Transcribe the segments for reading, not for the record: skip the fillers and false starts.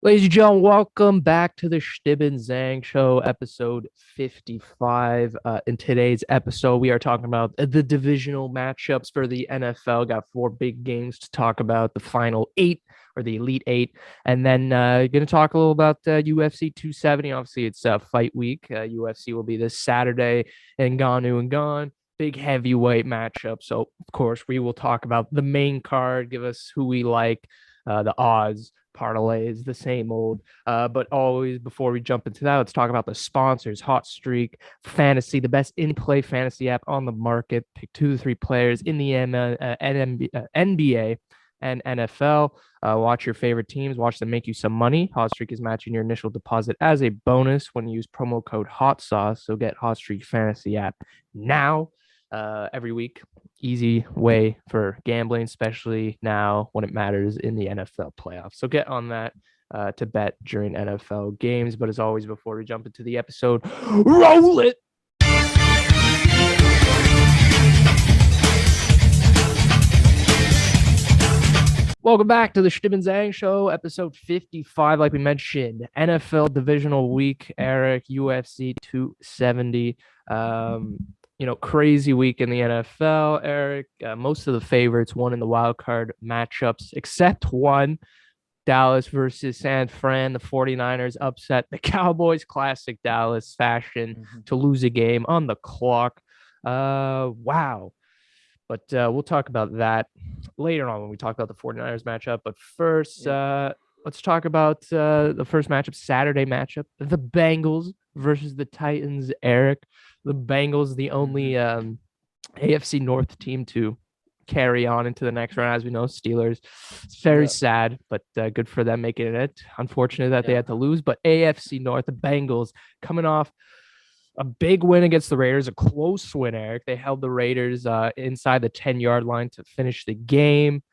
Ladies and gentlemen, welcome back to the Chtib Zhang Show, episode 55. In today's episode, we are talking about the divisional matchups for the NFL. Got four big games to talk about, the final eight or the elite eight. And then going to talk a little about UFC 270. Obviously, it's fight week. UFC will be this Saturday in Ganu and Gone. Big heavyweight matchup. So, of course, we will talk about the main card, give us who we like, the odds, parlays, the same old. But always before we jump into that, let's talk about the sponsors. Hot Streak Fantasy, the best in-play fantasy app on the market. Pick 2 to 3 players in the NBA and NFL. Watch your favorite teams. Watch them make you some money. Hot Streak is matching your initial deposit as a bonus when you use promo code Hot Sauce. So get Hot Streak Fantasy app now. Every week. Easy way for gambling, especially now when it matters in the NFL playoffs. So get on that to bet during NFL games. But as always, before we jump into the episode, roll it. Welcome back to the Chtib Zhang Show, episode 55. Like we mentioned, NFL divisional week, Eric, UFC 270. Crazy week in the NFL, Eric. Most of the favorites won in the wild card matchups, except one. Dallas versus San Fran. The 49ers upset the Cowboys. Classic Dallas fashion to lose a game on the clock. Wow. But we'll talk about that later on when we talk about the 49ers matchup. But first, let's talk about the first matchup, Saturday matchup, the Bengals versus the Titans, Eric. The Bengals, the only AFC North team to carry on into the next round. As we know, Steelers. It's very sad, but good for them making it. Unfortunate that they had to lose. But AFC North, the Bengals coming off a big win against the Raiders, a close win, Eric. They held the Raiders inside the 10-yard line to finish the game.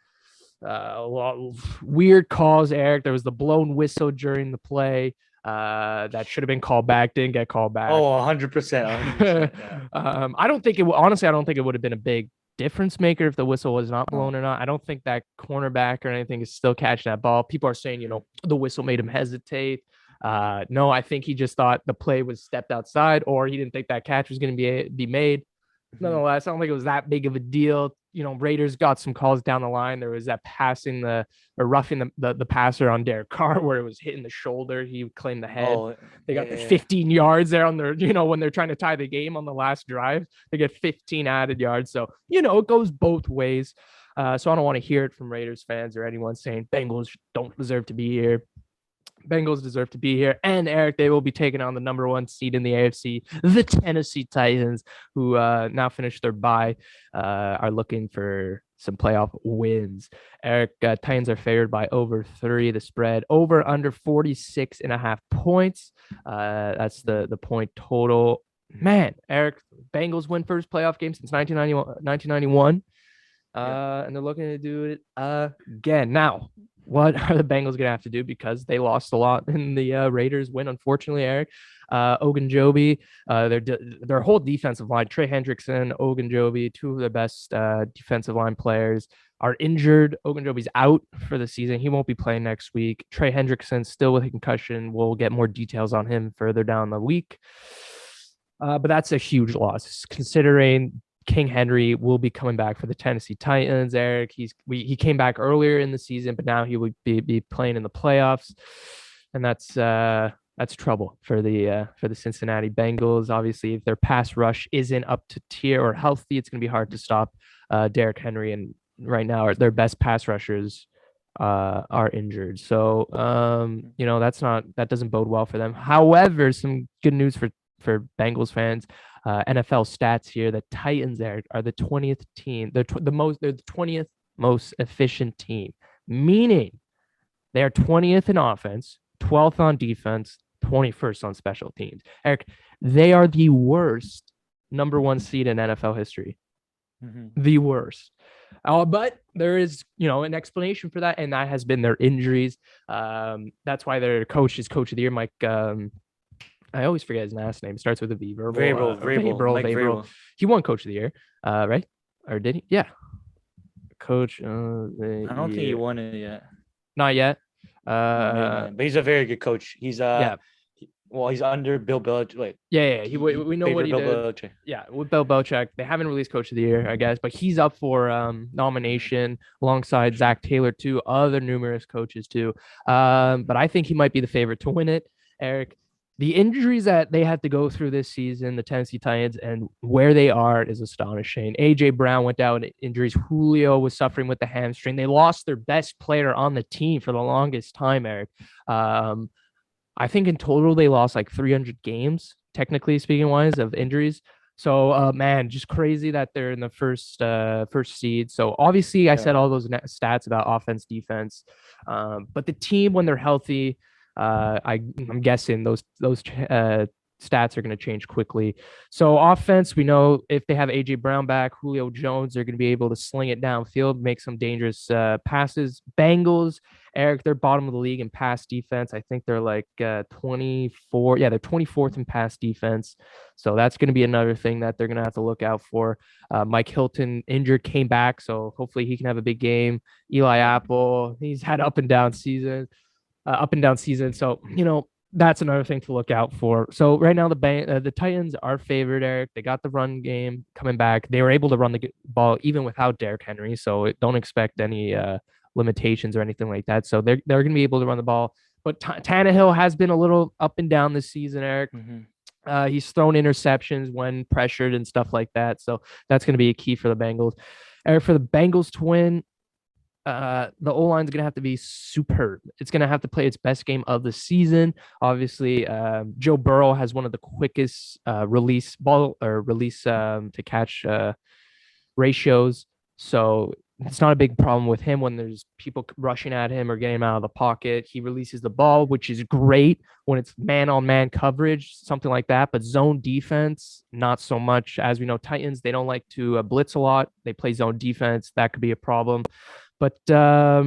A lot of weird calls, Eric. There was the blown whistle during the play that should have been called back, didn't get called back. Oh, 100%. I don't think it honestly, I don't think it would have been a big difference maker if the whistle was not blown or not. I don't think that cornerback or anything is still catching that ball. People are saying, the whistle made him hesitate. No, I think he just thought the play was stepped outside, or he didn't think that catch was going to be made. Nonetheless, I don't think it was that big of a deal. Raiders got some calls down the line. There was that roughing the passer on Derek Carr where it was hitting the shoulder. He claimed the head. They got the 15 yards there on their, when they're trying to tie the game on the last drive, they get 15 added yards. So, it goes both ways. So I don't want to hear it from Raiders fans or anyone saying Bengals don't deserve to be here. Bengals deserve to be here. And Eric, they will be taking on the number 1 seed in the AFC, the Tennessee Titans, who now finished their bye, are looking for some playoff wins. Eric, Titans are favored by over 3. The spread over under 46.5 points. That's the point total. Man, Eric, Bengals win first playoff game since 1991. And they're looking to do it again. Now, what are the Bengals going to have to do? Because they lost a lot in the Raiders win, unfortunately, Eric. Ogunjobi, their whole defensive line, Trey Hendrickson, Ogunjobi, 2 of the best defensive line players, are injured. Ogunjobi's out for the season. He won't be playing next week. Trey Hendrickson still with a concussion. We'll get more details on him further down the week. But that's a huge loss, considering King Henry will be coming back for the Tennessee Titans. Eric, he came back earlier in the season, but now he would be playing in the playoffs, and that's trouble for the Cincinnati Bengals. Obviously, if their pass rush isn't up to tier or healthy, it's going to be hard to stop Derrick Henry. And right now, their best pass rushers are injured, so that doesn't bode well for them. However, some good news for Bengals fans. NFL stats here. The Titans are the 20th team. They're the 20th most efficient team, meaning they are 20th in offense, 12th on defense, 21st on special teams. Eric, they are the worst number 1 seed in NFL history. The worst. But there is, an explanation for that, and that has been their injuries. That's why their coach is coach of the year, Mike. I always forget his last name. It starts with a V. Vrabel. He won Coach of the Year, right? Or did he? Yeah. Coach. I don't think he won it yet. Not yet. No, maybe Uh, not. But he's a very good coach. yeah, He's under Bill Belichick. Like yeah. he We know played what for he Bill did. Belichick. Yeah, with Bill Belichick, they haven't released Coach of the Year, I guess, but he's up for nomination alongside Zach Taylor, too, other numerous coaches too. But I think he might be the favorite to win it. Eric, the injuries that they had to go through this season, the Tennessee Titans, and where they are is astonishing. AJ Brown went down with injuries. Julio was suffering with the hamstring. They lost their best player on the team for the longest time, Eric. Um, I think in total they lost like 300 games, technically speaking wise, of injuries. So man, just crazy that they're in the first seed. So obviously I Yeah. said all those stats about offense, defense, but the team when they're healthy, I'm guessing those stats are going to change quickly. So offense, we know if they have AJ Brown back, Julio Jones, they're going to be able to sling it downfield, make some dangerous passes. Bengals, Eric, they're bottom of the league in pass defense. I think they're like 24. Yeah, they're 24th in pass defense. So that's going to be another thing that they're going to have to look out for. Mike Hilton injured, came back, so hopefully he can have a big game. Eli Apple, he's had up and down season. So that's another thing to look out for. So right now the Titans are favored, Eric. They got the run game coming back. They were able to run the ball even without Derrick Henry. So don't expect any limitations or anything like that. So they're going to be able to run the ball. But Tannehill has been a little up and down this season, Eric. Mm-hmm. He's thrown interceptions when pressured and stuff like that. So that's going to be a key for the Bengals. Eric, for the Bengals to win, the O line is going to have to be superb. It's going to have to play its best game of the season. Obviously, Joe Burrow has one of the quickest release to catch ratios. So it's not a big problem with him when there's people rushing at him or getting him out of the pocket. He releases the ball, which is great when it's man on man coverage, something like that. But zone defense, not so much. As we know, Titans, they don't like to blitz a lot. They play zone defense. That could be a problem. But yeah,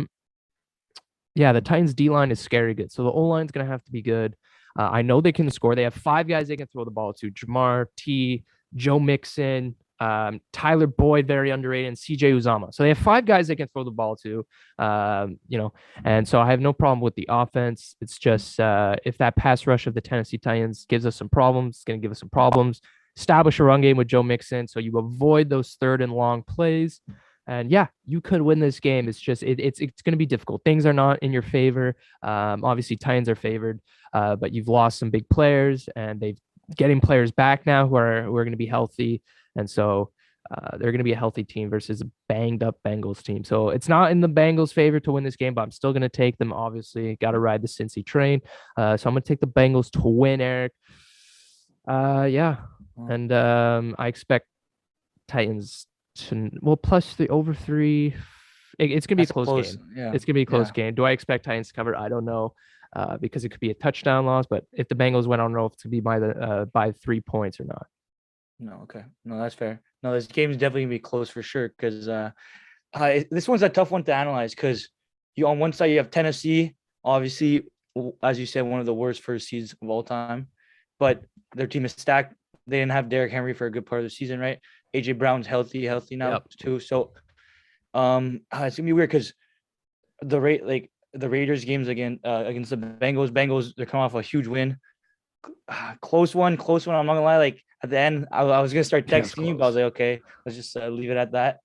the Titans D line is scary good. So the O line's going to have to be good. I know they can score. They have five guys they can throw the ball to: Jamar T, Joe Mixon, Tyler Boyd, very underrated, and CJ Uzama. So they have five guys they can throw the ball to. And so I have no problem with the offense. It's just if that pass rush of the Tennessee Titans gives us some problems, it's going to give us some problems. Establish a run game with Joe Mixon so you avoid those third and long plays. And yeah, you could win this game. It's just it's going to be difficult. Things are not in your favor. Obviously, Titans are favored, but you've lost some big players, and they've getting players back now who are going to be healthy, and so they're going to be a healthy team versus a banged up Bengals team. So it's not in the Bengals' favor to win this game, but I'm still going to take them. Obviously, got to ride the Cincy train. So I'm going to take the Bengals to win, Eric. Yeah, and I expect Titans plus the over 3. It's gonna be a close game. Yeah. It's gonna be a close game. Do I expect Titans to cover? I don't know, because it could be a touchdown loss. But if the Bengals win, I don't know if it's gonna be by 3 points or not. No, okay. No, that's fair. No, this game is definitely gonna be close for sure because this one's a tough one to analyze because you on one side you have Tennessee, obviously, as you said, one of the worst first seeds of all time, but their team is stacked. They didn't have Derrick Henry for a good part of the season, right? AJ Brown's healthy now too. So it's gonna be weird because the Raiders games against the Bengals, they're coming off a huge win. Close one. I'm not gonna lie. Like at the end, I was gonna start texting you, but I was like, okay, let's just leave it at that.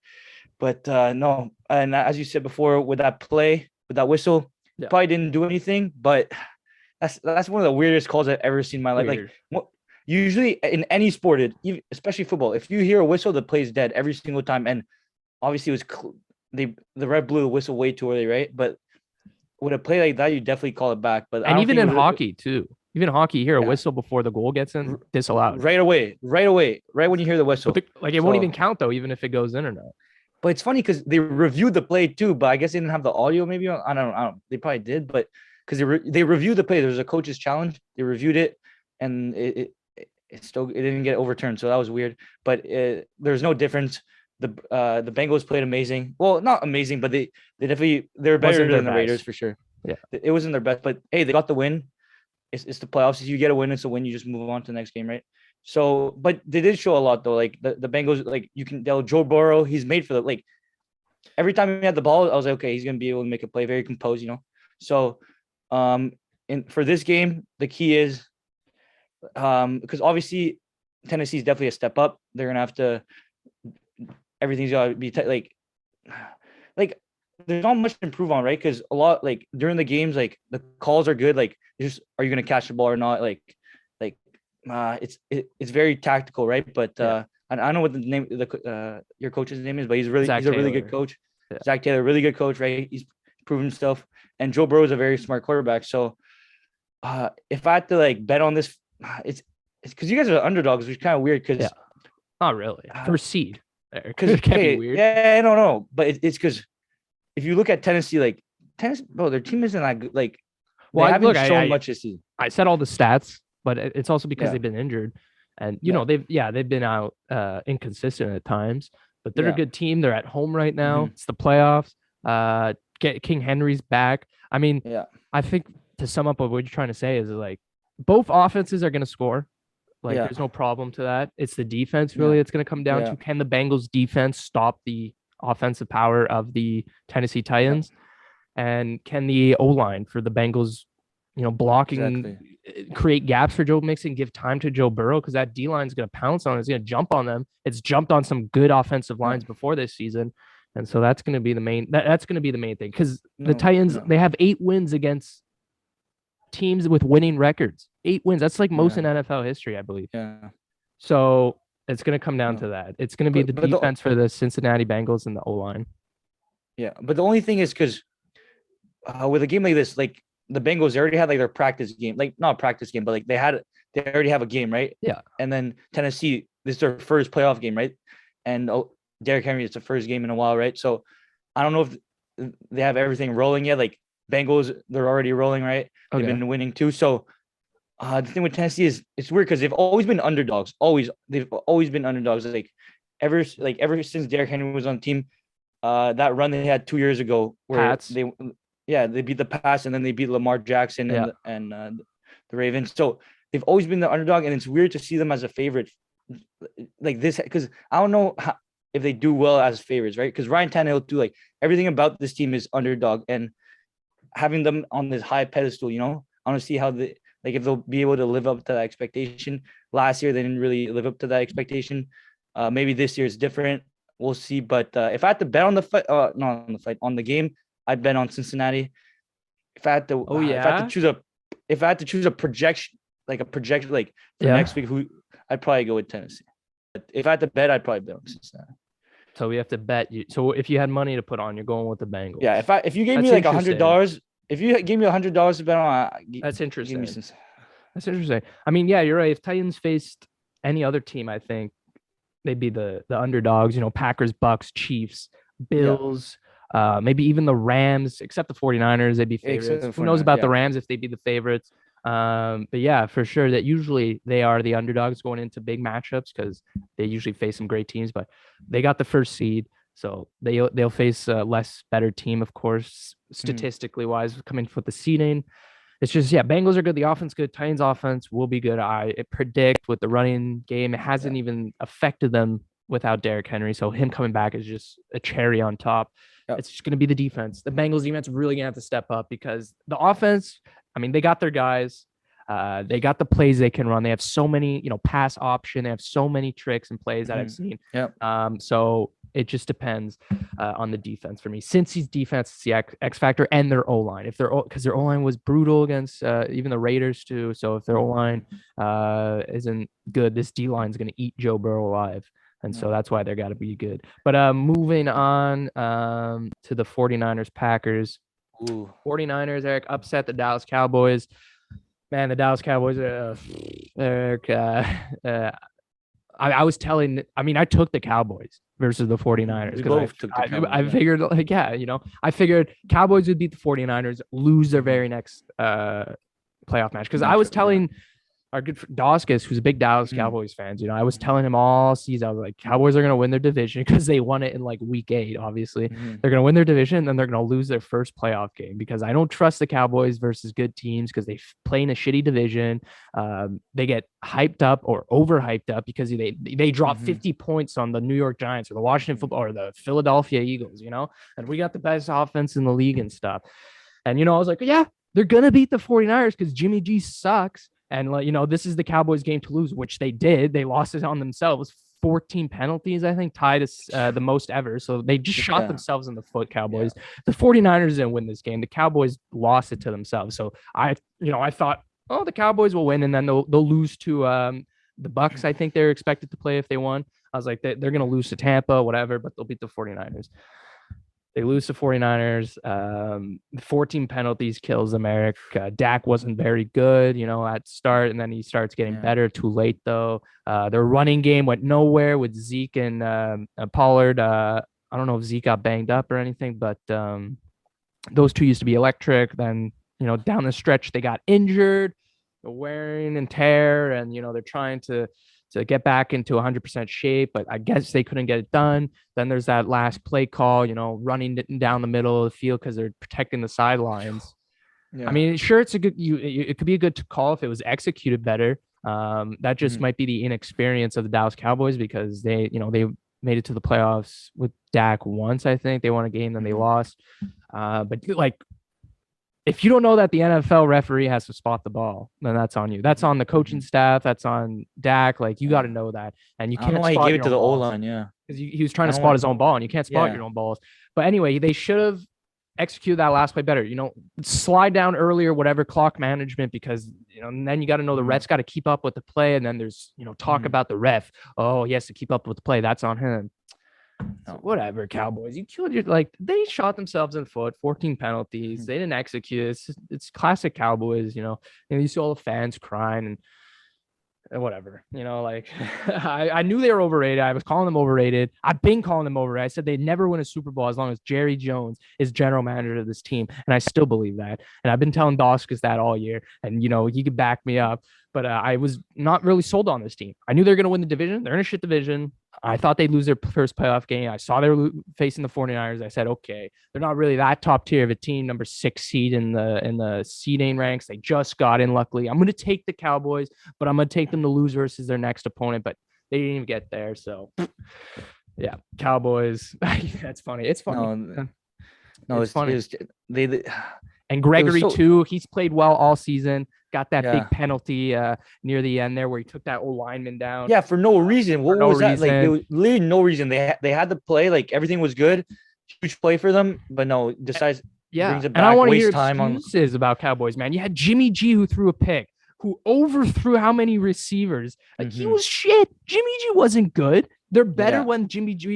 But no, and as you said before, with that play, with that whistle, probably didn't do anything. But that's one of the weirdest calls I've ever seen in my life. Weird. Like usually in any sport, especially football, if you hear a whistle, the play's dead every single time. And obviously, it was the ref blew the whistle way too early, right? But with a play like that, you definitely call it back. But And even in hockey too. Even in hockey, you hear a whistle before the goal gets in, disallowed. Right away. Right when you hear the whistle. Like it won't even count though, even if it goes in or not. But it's funny because they reviewed the play too, but I guess they didn't have the audio. Maybe I don't know. They probably did, but because they reviewed the play, there was a coach's challenge. They reviewed it, and it didn't get overturned, so that was weird. But there's no difference. The Bengals played amazing. Well, not amazing, but they're better than the Raiders for sure. Yeah, it wasn't their best, but hey, they got the win. It's the playoffs. If you get a win, it's a win. You just move on to the next game, right? So, but they did show a lot though. Like the Bengals, like Joe Burrow, he's made for every time he had the ball, I was like, okay, he's gonna be able to make a play, very composed, So, for this game, the key is because obviously Tennessee is definitely a step up. They're gonna have to everything's gotta be like there's not much to improve on, right? Because a lot like during the games, like the calls are good. Like just are you gonna catch the ball or not? Like it's very tactical, right? But Yeah. I don't know what the name your coach's name is, but he's Zach a really good Taylor. coach. Yeah. Zach Taylor, really good coach, right? He's proven himself, and Joe Burrow is a very smart quarterback. So if I had to like bet on this, it's because you guys are underdogs, which is kind of weird Yeah. because Not really. First seed. because It can't be weird. yeah, I don't know, but it's because if you look at Tennessee, like Tennessee, bro, their team isn't that good. Like they Well, haven't look, shown much this season. I said all the stats, but it's also because Yeah, they've been injured, and yeah, they've been out inconsistent at times, but they're a yeah. good team. They're at home right now. Hmm. It's the playoffs. King Henry's back. I mean, Yeah, I think to sum up what you're trying to say is like both offenses are going to score. Like, yeah, there's no problem to that. It's the defense yeah, really it's going to come down yeah, to. Can the Bengals defense stop the offensive power of the Tennessee yeah. Titans? And can the O line for the Bengals, blocking, Exactly. create gaps for Joe Mixon, give time to Joe Burrow because that D line is going to pounce on. It's going to jump on them. It's jumped on some good offensive Yeah. lines before this season, and so that's going to be the main. That's going to be the main thing because the No, Titans no. they have 8 wins against teams with winning records. 8 wins. That's like most Yeah, in NFL history, I believe. yeah. So it's going to come down to No. that. It's going to be the But the defense for the Cincinnati Bengals and the O line. yeah, but the only thing is because with a game like this, like the Bengals, they already had like their practice game, like not practice game, but like they already have a game, right? Yeah. And then Tennessee, this is their first playoff game, right? And Derrick Henry, it's the first game in a while, right? So I don't know if they have everything rolling yet. Like Bengals, they're already rolling, right? They've Okay. been winning too. So the thing with Tennessee is it's weird because they've always been underdogs. They've always been underdogs. Ever since Derrick Henry was on the team, that run they had 2 years ago where Pats. they beat the Pats and then they beat Lamar Jackson Yeah. and the Ravens. So they've always been the underdog, and it's weird to see them as a favorite like this because I don't know if they do well as favorites, right? Because Ryan Tannehill too, like everything about this team is underdog, and having them on this high pedestal, I want to see how if they'll be able to live up to that expectation. Last year they didn't really live up to that expectation. Maybe this year is different. We'll see. But if I had to bet on the fight, not on the fight, on the game, I'd bet on Cincinnati. If I had to, Oh if I had to yeah. choose a projection, like for Yeah. next week, who I'd probably go with Tennessee. But if I had to bet, I'd probably bet on Cincinnati. So we have to bet you. So if you had money to put on, you're going with the Bengals. Yeah, if you gave That's me like interesting. $100, if you gave me $100 to bet on, That's give interesting. me Cincinnati. That's interesting. I mean, yeah, you're right. If Titans faced any other team, I think they'd be the underdogs. Packers, Bucks, Chiefs, Bills, maybe even the Rams, except the 49ers, they'd be favorites. Except Who for knows now, about the yeah. Rams if they'd be the favorites? But yeah, for sure that usually they are the underdogs going into big matchups because they usually face some great teams, but they got the first seed. So they'll face a less better team, of course, statistically wise, coming with the seeding. It's just, yeah, Bengals are good. The offense good. Titans offense will be good. I predict with the running game, it hasn't Yeah. even affected them without Derrick Henry. So him coming back is just a cherry on top. Yep. It's just going to be the defense. The Bengals defense really going to have to step up because the offense, I mean, they got their guys. They got the plays they can run. They have so many, pass option. They have so many tricks and plays that I've seen. Yep. So it just depends on the defense for me. Cincy's defense is the X factor and their O line. Because their O line was brutal against even the Raiders too. So if their O line isn't good, this D line is going to eat Joe Burrow alive. And so that's why they're got to be good. But moving on to the 49ers Packers. Ooh. 49ers, Eric, upset the Dallas Cowboys. Man, the Dallas Cowboys Eric, I was telling, I mean, I took the Cowboys versus the 49ers because I figured, like, yeah, I figured Cowboys would beat the 49ers, lose their very next playoff match. Because I was telling our good friend Doskus, who's a big Dallas Cowboys fan, I was telling him all season, I was like, Cowboys are going to win their division because they won it in like week 8, obviously. They're going to win their division, and then they're going to lose their first playoff game because I don't trust the Cowboys versus good teams because they play in a shitty division. They get hyped up or overhyped up because they drop 50 points on the New York Giants or the Washington football or the Philadelphia Eagles, and we got the best offense in the league and stuff. And, I was like, yeah, they're going to beat the 49ers because Jimmy G sucks. And, this is the Cowboys game to lose, which they did. They lost it on themselves. 14 penalties, I think, tied as the most ever. So they just shot themselves in the foot, Cowboys. Yeah. The 49ers didn't win this game. The Cowboys lost it to themselves. So I thought, oh, the Cowboys will win, and then they'll lose to the Bucks. I think they're expected to play if they won. I was like, they're going to lose to Tampa, whatever, but they'll beat the 49ers. They lose to 49ers. 14 penalties kills America. Dak wasn't very good, at start, and then he starts getting better. Too late, though. Their running game went nowhere with Zeke and Pollard. I don't know if Zeke got banged up or anything, but those two used to be electric. Then, down the stretch, they got injured, wearing and tear, and, they're trying to get back into 100% shape, but I guess they couldn't get it done. Then there's that last play call, running down the middle of the field because they're protecting the sidelines. Yeah. I mean, sure, it's a good. It could be a good call if it was executed better. That just might be the inexperience of the Dallas Cowboys because they made it to the playoffs with Dak once. I think they won a game, then they lost. But if you don't know that the NFL referee has to spot the ball, then that's on you. That's on the coaching staff. That's on Dak. Like, you got to know that. And you can't spot he gave it to the O-line, because he was trying to spot his own ball, and you can't spot your own balls. But anyway, they should have executed that last play better. Slide down earlier, whatever, clock management, because, and then you got to know the ref's got to keep up with the play. And then there's, talk about the ref. Oh, he has to keep up with the play. That's on him. So whatever, Cowboys. You killed they shot themselves in the foot. 14 penalties. They didn't execute. It's classic Cowboys. You see all the fans crying and whatever. I knew they were overrated. I was calling them overrated. I've been calling them overrated. I said they'd never win a Super Bowl as long as Jerry Jones is general manager of this team, and I still believe that. And I've been telling Doskus that all year, and he could back me up. But I was not really sold on this team. I knew they were going to win the division. They're in a shit division. I thought they'd lose their first playoff game. I saw they were facing the 49ers. I said, okay, they're not really that top tier of a team, number 6 seed in the seeding ranks. They just got in, luckily. I'm going to take the Cowboys, but I'm going to take them to lose versus their next opponent. But they didn't even get there. So, yeah, Cowboys. That's funny. It's funny. No, it's funny. And Gregory, too, he's played well all season. Got that big penalty near the end there where he took that old lineman down. Yeah, for no reason. What was that? Like, there was literally no reason. They had to play. Like, everything was good. Huge play for them. But no, decides brings it back. And I want to hear excuses about Cowboys, man. You had Jimmy G who threw a pick, who overthrew how many receivers? Like, he was shit. Jimmy G wasn't good. They're better when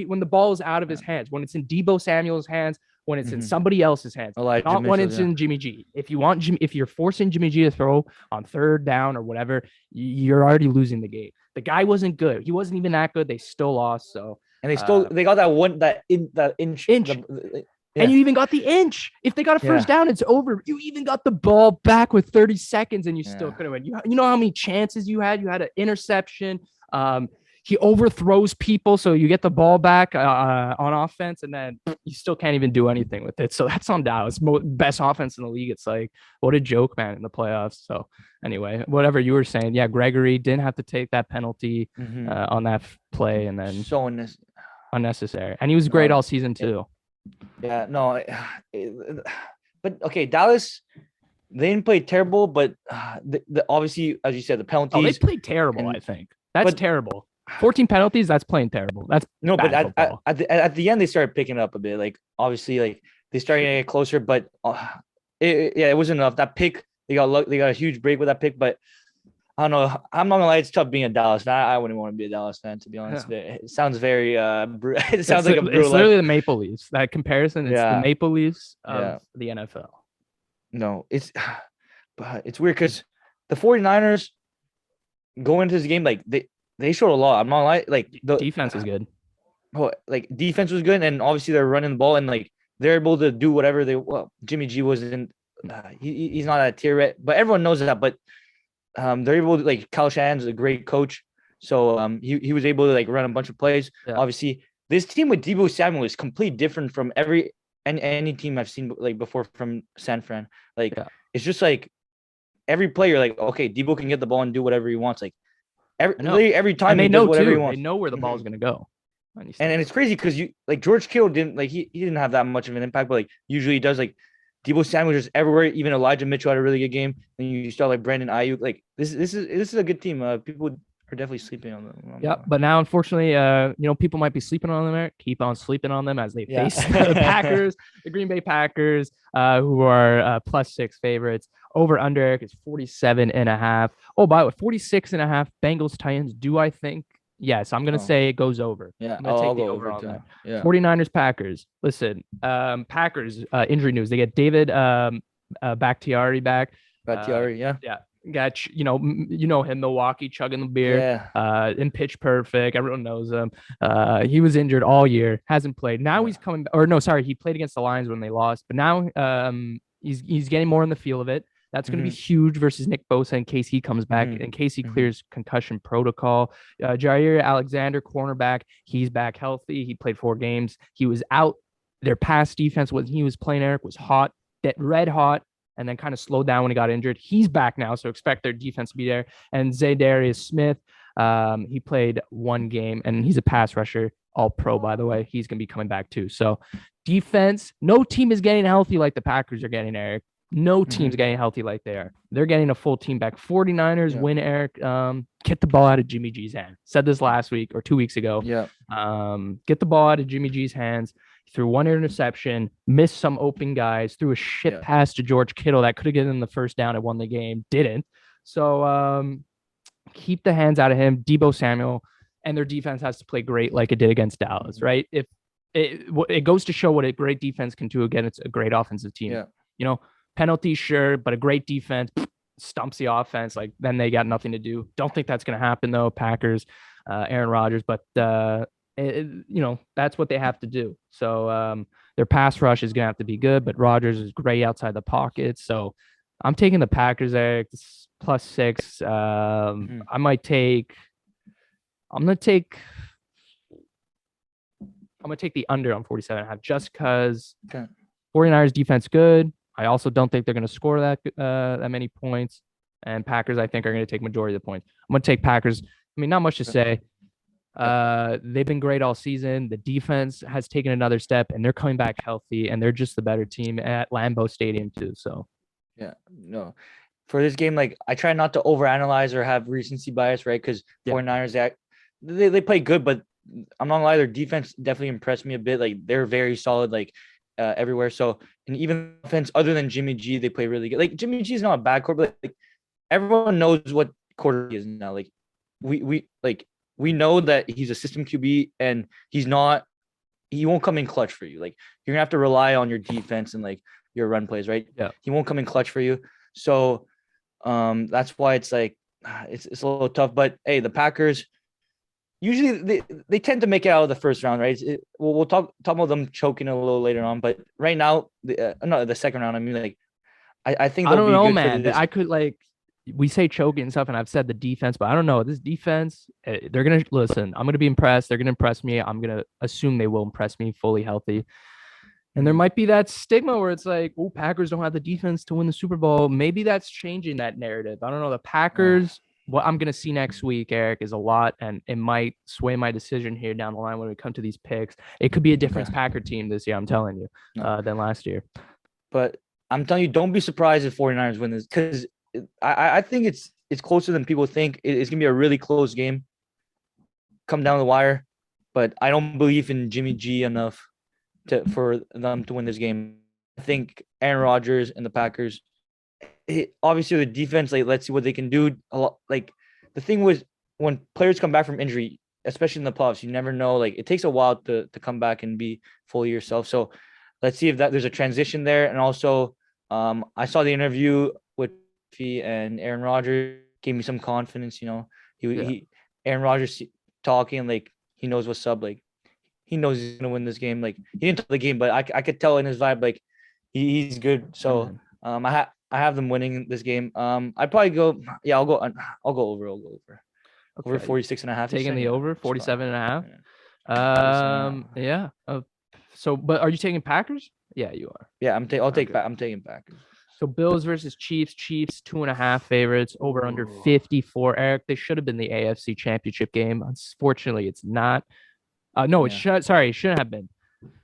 when the ball is out of his hands, when it's in Deebo Samuel's hands, when it's in somebody else's hands, not when it's in Jimmy G. If you're forcing Jimmy G to throw on third down or whatever, you're already losing the game. The guy wasn't good. He wasn't even that good. They still lost. So, and they got that inch. And you even got the inch. If they got a first down, it's over. You even got the ball back with 30 seconds, and you still couldn't win. You know how many chances you had? You had an interception. He overthrows people, so you get the ball back on offense, and then you still can't even do anything with it. So that's on Dallas. Best offense in the league. It's like, what a joke, man, in the playoffs. So anyway, whatever you were saying, Gregory didn't have to take that penalty on that play, and then so unnecessary. And he was great all season too. Yeah, no, but okay, Dallas, they didn't play terrible, but obviously, as you said, the penalties. Oh, they played terrible. I think that's terrible. 14 penalties. That's playing terrible. That's no, but at the end they started picking up a bit. Like, obviously, like, they started getting closer, but it wasn't enough. That pick, they got a huge break with that pick, but I don't know. I'm not gonna lie, it's tough being a Dallas fan. I wouldn't want to be a Dallas fan, to be honest. Yeah. It sounds very it sounds like it's literally the Maple Leafs. That comparison, it's the Maple Leafs of the NFL. No, but it's weird because the 49ers go into this game like they showed a lot. I'm not lying. Like, the defense is good. Like, defense was good, and obviously they're running the ball, and like they're able to do whatever Jimmy G wasn't. He's not at tier yet, but everyone knows that. But they're able to, like, Kyle Shanahan's a great coach, so he was able to, like, run a bunch of plays. Yeah. Obviously, this team with Deebo Samuel is completely different from any team I've seen, like, before from San Fran. Like, it's just like every player, like, okay, Deebo can get the ball and do whatever he wants. Like, every time they know whatever he wants. They know where the ball is going to go. And it's crazy because George Kittle didn't, like, he didn't have that much of an impact, but like usually he does. Like, Debo Samuel just everywhere. Even Elijah Mitchell had a really good game. And you start like Brandon Ayuk. Like this is a good team. People are definitely sleeping on them. Yep. But now, unfortunately, people might be sleeping on them. Eric. Keep on sleeping on them as they Yeah. face the Packers, the Green Bay Packers, who are +6 favorites. Over under, Eric, is 47.5. Oh, by the way, 46.5 Bengals Titans. Do I think? Yes, I'm going to Oh, say it goes over. yeah. I'm going to take I'll the go over over on too. that. Yeah. 49ers Packers. Listen, Packers injury news. They get David Bakhtiari back. Bakhtiari, yeah. Yeah, got you know him, Milwaukee, chugging the beer. Yeah. In Pitch Perfect, everyone knows him. He was injured all year, hasn't played. Now Yeah. he's coming. Or no, sorry, he played against the Lions when they lost, but now he's getting more in the feel of it. That's going to be huge versus Nick Bosa in case he comes back, in case he clears concussion protocol. Jair Alexander, cornerback, he's back healthy. He played 4 games. He was out. Their pass defense, when he was playing, Eric, was hot, that red hot, and then kind of slowed down when he got injured. He's back now, so expect their defense to be there. And Zadarius Smith, he played 1 game, and he's a pass rusher, all pro, by the way. He's going to be coming back too. So defense, no team is getting healthy like the Packers are getting, Eric. No team's getting healthy like they are. They're getting a full team back. 49ers win, Eric. Get the ball out of Jimmy G's hand. Said this last week or 2 weeks ago. Yeah. Get the ball out of Jimmy G's hands. Threw 1 interception, missed some open guys, threw a shit pass to George Kittle that could have given them the first down and won the game. Didn't. So keep the hands out of him. Debo Samuel, and their defense has to play great like it did against Dallas, right? If it goes to show what a great defense can do against a great offensive team. Yeah. Penalties, sure, but a great defense stumps the offense. Like, then they got nothing to do. Don't think that's going to happen though. Packers, Aaron Rodgers, but that's what they have to do. So their pass rush is going to have to be good, but Rodgers is great outside the pocket. So I'm taking the Packers there. It's +6. I'm going to take the under on 47.5 just because 49ers defense good. I also don't think they're going to score that many points. And Packers, I think, are going to take majority of the points. I'm going to take Packers. I mean, not much to say. They've been great all season. The defense has taken another step, and they're coming back healthy, and they're just the better team at Lambeau Stadium too. So, yeah, no, for this game, like I try not to overanalyze or have recency bias, right? Because 49ers, they play good, but I'm not gonna lie, their defense definitely impressed me a bit. Like they're very solid, like everywhere. So, and even offense, other than Jimmy G, they play really good. Like Jimmy G is not a bad quarterback. Like everyone knows what quarter he is now. Like we know that he's a system QB and he won't come in clutch for you. Like you're gonna have to rely on your defense and like your run plays, right? Yeah. He won't come in clutch for you. So that's why it's like it's a little tough. But hey, the Packers usually they tend to make it out of the first round, right? We'll talk about them choking a little later on, but right now, the second round. I mean, like I think I don't know, good man. I could we say choking and stuff, and I've said the defense, but I don't know. This defense, they're going to listen. I'm going to be impressed. They're going to impress me. I'm going to assume they will impress me fully healthy. And there might be that stigma where it's like, oh, Packers don't have the defense to win the Super Bowl. Maybe that's changing that narrative. I don't know. The Packers, what I'm going to see next week, Eric, is a lot, and it might sway my decision here down the line when we come to these picks. It could be a different Packer team this year, I'm telling you, than last year. But I'm telling you, don't be surprised if 49ers win this because I think it's closer than people think. It's gonna be a really close game, come down the wire, but I don't believe in Jimmy G enough for them to win this game. I think Aaron Rodgers and the Packers, obviously the defense, like let's see what they can do. Like the thing was when players come back from injury, especially in the playoffs, you never know. Like it takes a while to come back and be fully yourself. So let's see if there's a transition there. And also, I saw the interview with and Aaron Rodgers gave me some confidence. Aaron Rodgers talking like he knows what's up. Like he knows he's gonna win this game. Like he didn't tell the game, but I could tell in his vibe like he's good. So I have them winning this game. I'd probably go. Yeah, I'll go over. Over 46.5. Taking the over 47.5. Yeah. So, but are you taking Packers? Yeah, you are. Yeah, I'm taking Packers. So Bills versus Chiefs. Chiefs 2.5 favorites. Over under 54. Eric, they should have been the AFC Championship game. Unfortunately, it's not. No, it should. Sorry, it shouldn't have been.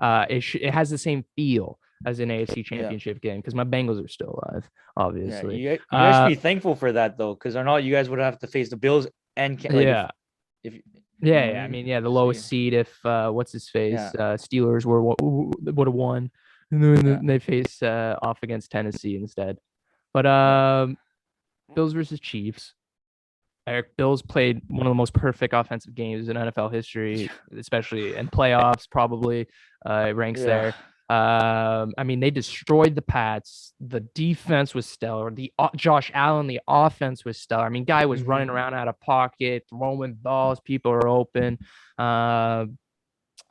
It has the same feel. as an AFC Yeah. championship game because my Bengals are still alive, Yeah. obviously. You guys should be thankful for that though, because or not, you guys would have to face the Bills and like Yeah. if you know Yeah, what I yeah. I mean. mean, yeah, the So yeah, lowest seed if what's his yeah, face Steelers would have won, and yeah, then they face off against Tennessee instead. But yeah. Bills versus Chiefs. Eric Bills played one of the most perfect offensive games in NFL history, especially in playoffs. Probably it ranks Yeah. there. I mean, they destroyed the Pats. The defense was stellar. The Josh Allen, the offense was stellar. I mean, guy was running Mm-hmm. around out of pocket, throwing balls. People are open. Uh,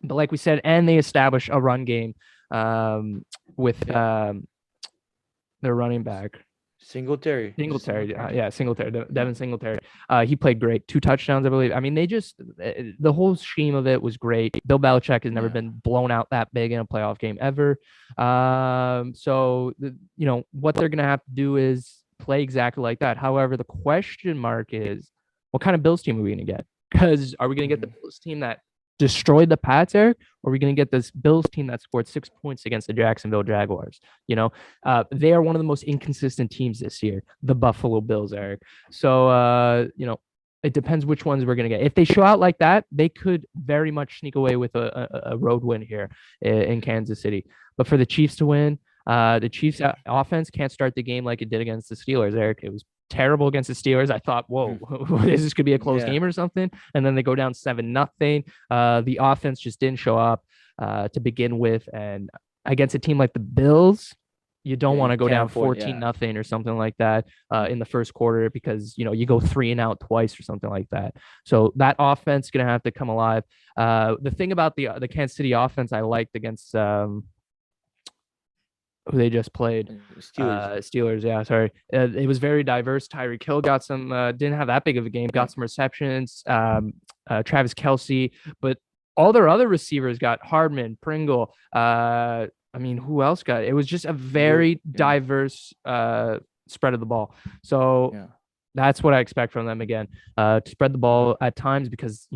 but like we said, and they established a run game with Yeah. their running back. Singletary. Is it Singletary, Singletary? yeah, Singletary, Yeah. Devin Singletary. He played great, 2 touchdowns, I believe. I mean, they just the whole scheme of it was great. Bill Belichick has never Yeah. been blown out that big in a playoff game ever. What they're gonna have to do is play exactly like that. However, the question mark is, what kind of Bills team are we gonna get? Because are we gonna get the Mhm. Bills team that destroyed the Pats, Eric, or are we gonna get this Bills team that scored 6 points against the Jacksonville Jaguars? You know, they are one of the most inconsistent teams this year, the Buffalo Bills, Eric. So, it depends which ones we're going to get. If they show out like that, they could very much sneak away with a road win here in Kansas City. But for the Chiefs to win, the Chiefs offense can't start the game like it did against the Steelers, Eric. It was terrible against the Steelers. I thought, whoa, this could be a close Yeah. game or something. And then they go down 7-0. The offense just didn't show up to begin with. And against a team like the Bills, you don't Yeah. want You to go can't down afford. 14 Yeah. nothing or something like that in the first quarter because you go 3-and-out twice or something like that. So that offense is gonna have to come alive. The thing about the Kansas City offense I liked against who they just played. Steelers. Steelers, yeah, sorry. It was very diverse. Tyreek Hill got some, didn't have that big of a game, Yeah. got some receptions. Travis Kelsey, but all their other receivers got Hardman, Pringle. I mean, who else got it? It was just a very Yeah. diverse spread of the ball. So Yeah. that's what I expect from them again. To spread the ball at times because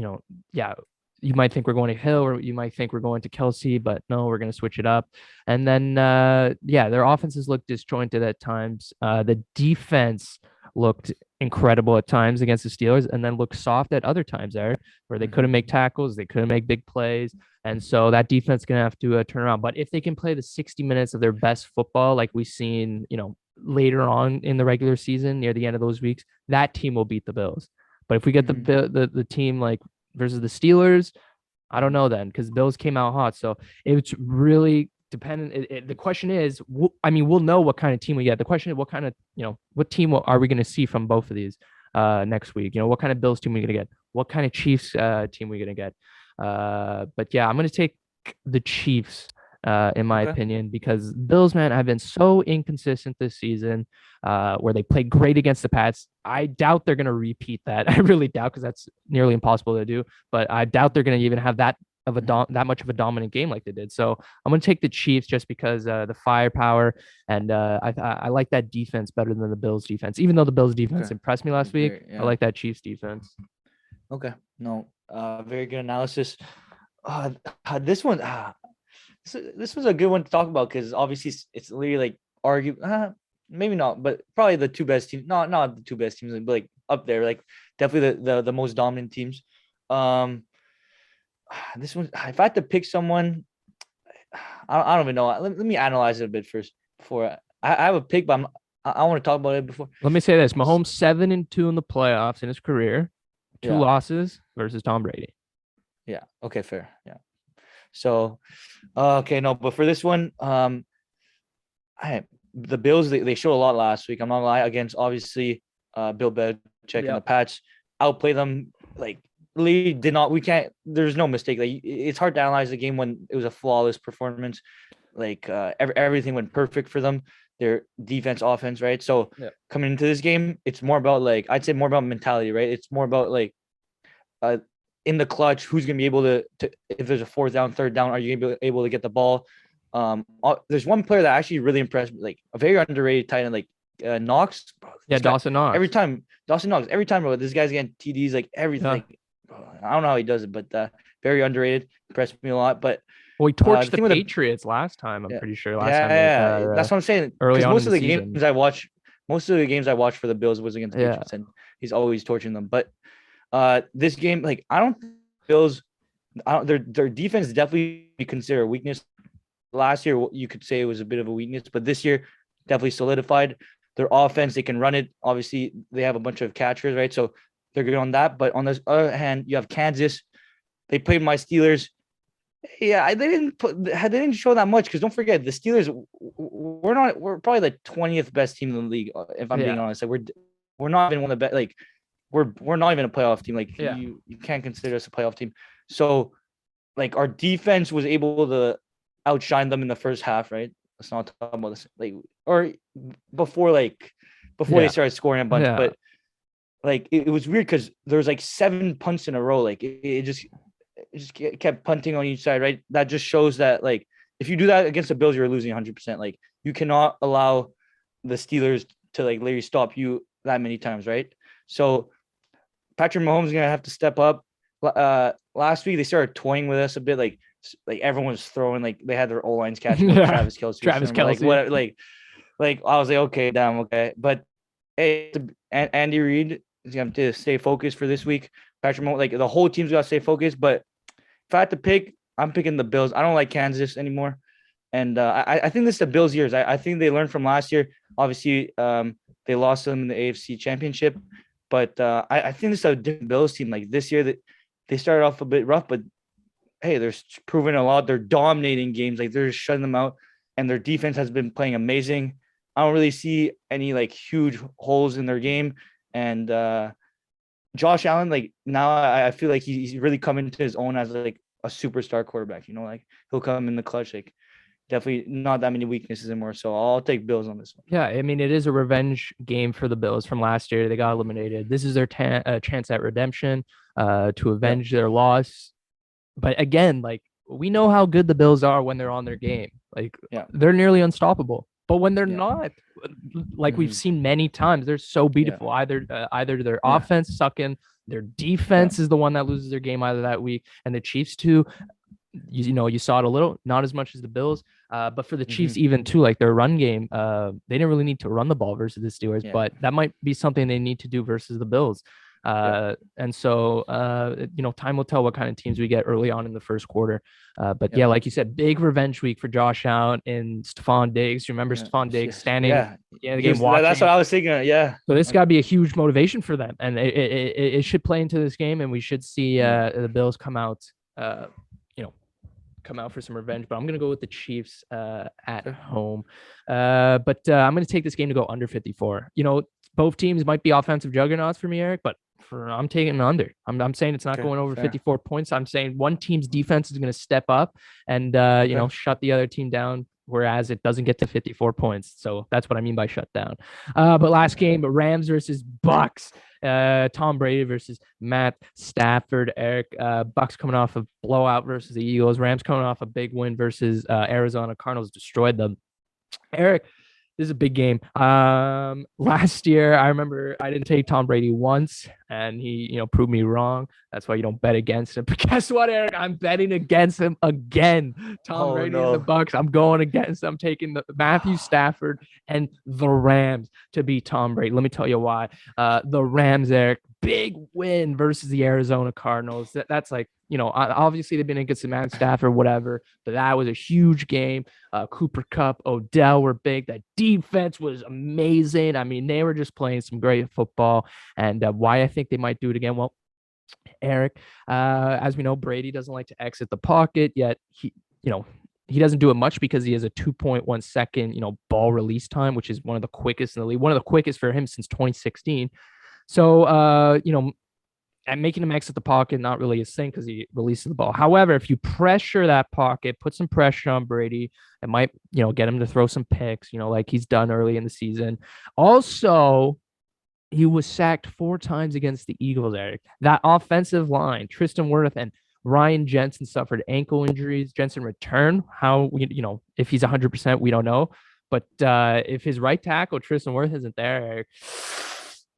yeah, you might think we're going to Hill or you might think we're going to Kelsey, but no, we're going to switch it up. And then their offenses looked disjointed at times. The defense looked incredible at times against the Steelers, and then looked soft at other times there where they couldn't make tackles, they couldn't make big plays. And so that defense is going to have to turn around. But if they can play the 60 minutes of their best football, like we've seen, later on in the regular season near the end of those weeks, that team will beat the Bills. But if we get Mhm. the team like versus the Steelers, I don't Mhm. know then because Bills came out hot. So it's really dependent. The question is, we'll know what kind of team we get. The question is, what kind of, what team are we going to see from both of these next week? What kind of Bills team are we going to get? What kind of Chiefs team are we going to get? But yeah, I'm going to take the Chiefs in my Okay. opinion, because Bills, man, have been so inconsistent this season, where they played great against the Pats. I doubt they're going to repeat that. I really doubt because that's nearly impossible to do. But I doubt they're going to even have that that much of a dominant game like they did. So I'm going to take the Chiefs just because the firepower and I like that defense better than the Bills defense. Even though the Bills defense Okay. impressed me last week, I Yeah. like that Chiefs defense. Okay. No. Very good analysis. This one. This was a good one to talk about because obviously it's literally like argue. Maybe not, but probably the two best teams. Not the two best teams, but like up there. Like definitely the most dominant teams. Um. This one. If I had to pick someone, I don't even know. Let me analyze it a bit first before I have a pick, but I want to talk about it before. Let me say this: Mahomes 7-2 in the playoffs in his career, two Yeah. losses versus Tom Brady. Yeah. Okay. Fair. Yeah. So, okay, no, but for this one, the Bills they showed a lot last week. I'm not gonna lie against obviously Bill Belichick and the Yep. Pats outplay them like Lee did not. We can't. There's no mistake. Like it's hard to analyze the game when it was a flawless performance. Like everything went perfect for them. Their defense, offense, right? So Yep. coming into this game, it's more about like I'd say more about mentality, right? It's more about like uh, in the clutch, who's going to be able to if there's a fourth down, third down, are you going to be able to get the ball? There's one player that actually really impressed me, like a very underrated tight end, like Knox. Bro, Yeah, this guy, Dawson Knox. Dawson Knox, every time, bro, this guy's getting TDs, like everything. Yeah. Like, bro, I don't know how he does it, but very underrated. Impressed me a lot. But Well, he The torched the thing with the Patriots last time. I'm yeah, pretty sure last time they yeah, that's what I'm saying. early Because on in the season. most of the games I watched for the Bills was against Yeah. Patriots, and he's always torching them. But this game, like I don't think Bills, their defense definitely be considered a weakness. Last year, you could say it was a bit of a weakness, but this year definitely solidified. Their offense, they can run it. Obviously, they have a bunch of catchers, right? So they're good on that. But on the other hand, you have Kansas. They played my Steelers. Yeah, they didn't show that much because don't forget the Steelers. We're probably the 20th best team in the league. If I'm being Yeah. honest, like we're not even one of the best. Like we're not even a playoff team. Like Yeah. you can't consider us a playoff team. So like our defense was able to outshine them in the first half, right? Let's not talk about this like or before like before they Yeah. started scoring a bunch, Yeah. but like it was weird because there was like 7 punts in a row. Like it just kept punting on each side, right? That just shows that like if you do that against the Bills, you're losing 100%. Like you cannot allow the Steelers to like literally stop you that many times, right? So Patrick Mahomes is gonna have to step up. Last week they started toying with us a bit, like everyone was throwing, like they had their O lines catching like Yeah. Travis Kelsey or Travis something, like Kelsey. what, like I was like, okay, damn, okay, but hey, Andy Reid is gonna have to stay focused for this week. Patrick Mahomes, like the whole team's gotta stay focused, but if I had to pick, I'm picking the Bills. I don't like Kansas anymore. And I think this is the Bills' years. I think they learned from last year. Obviously, they lost them in the AFC Championship, but I think this is a different Bills team. Like this year, that they started off a bit rough, but hey, they're proving a lot. They're dominating games. Like they're just shutting them out, and their defense has been playing amazing. I don't really see any like huge holes in their game. And Josh Allen, like now I feel like he's really coming to his own as like a superstar quarterback. Like he'll come in the clutch. Like definitely not that many weaknesses anymore. So I'll take Bills on this one. Yeah, I mean, it is a revenge game for the Bills from last year. They got eliminated. This is their chance at redemption, to Yeah, avenge their loss. But again, like we know how good the Bills are when they're on their game. Like yeah, they're nearly unstoppable. But when they're yeah, not, like we've hmm seen many times, they're so yeah, beautiful. Either their yeah, offense sucking, their yeah, defense is the one that loses their game either that week, and the Chiefs too. You saw it a little, not as much as the Bills, but for the hmm Chiefs even too, like their run game, they didn't really need to run the ball versus the Steelers, yeah, but that might be something they need to do versus the Bills. yeah. And so time will tell what kind of teams we get early on in the first quarter. But Yeah. yeah, like you said, big revenge week for Josh Allen and Stephon Diggs. You remember Yeah, Stephon Diggs yes, standing yeah. in the He game was. That's what watching. I was thinking. Yeah, So this got to be a huge motivation for them, and it should play into this game, and we should see yeah. the Bills uh, you know, come out for some revenge. But I'm gonna go with the Chiefs at Okay. home. But I'm gonna take this game to go under 54. Both teams might be offensive juggernauts for me, Eric, but I'm taking an under. I'm saying it's not Okay. going over Fair. 54 points. I'm saying one team's defense is gonna step up and Okay. shut the other team down. Whereas it doesn't get to 54 points. So that's what I mean by shutdown. But last game, Rams versus Bucks. Tom Brady versus Matt Stafford. Eric, Bucks coming off a blowout versus the Eagles. Rams coming off a big win versus Arizona. Cardinals destroyed them. Eric, this is a big game. Last year, I remember I didn't take Tom Brady once, and he, proved me wrong. That's why you don't bet against him. But guess what, Eric? I'm betting against him again. Tom Oh Brady and the no. Bucks. I'm going against them. I'm taking the Matthew Stafford and the Rams to beat Tom Brady. Let me tell you why. The Rams, Eric, big win versus the Arizona Cardinals. That's like, obviously they've been against the Matt Stafford, whatever, but that was a huge game. Cooper Kupp, Odell were big. That defense was amazing. I mean, they were just playing some great football. And why I think they might do it again. Well, Eric, as we know, Brady doesn't like to exit the pocket, yet he doesn't do it much because he has a 2.1 second, ball release time, which is one of the quickest in the league, one of the quickest for him since 2016. So, and making him exit the pocket, not really his thing because he releases the ball. However, if you pressure that pocket, put some pressure on Brady, it might, get him to throw some picks, like he's done early in the season. Also, he was sacked 4 times against the Eagles, Eric. That offensive line, Tristan Wirth and Ryan Jensen suffered ankle injuries. Jensen returned. How, if he's 100%, we don't know. But if his right tackle, Tristan Wirth, isn't there, Eric,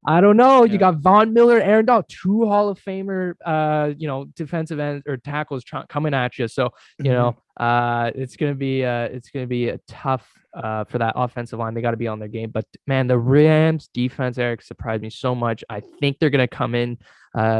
I don't know. You Yeah. got Von Miller, Aaron Donald, two Hall of Famer, defensive ends or tackles coming at you. So, Mhm. it's gonna be a tough for that offensive line. They got to be on their game. But man, the Rams defense, Eric, surprised me so much. I think they're gonna come in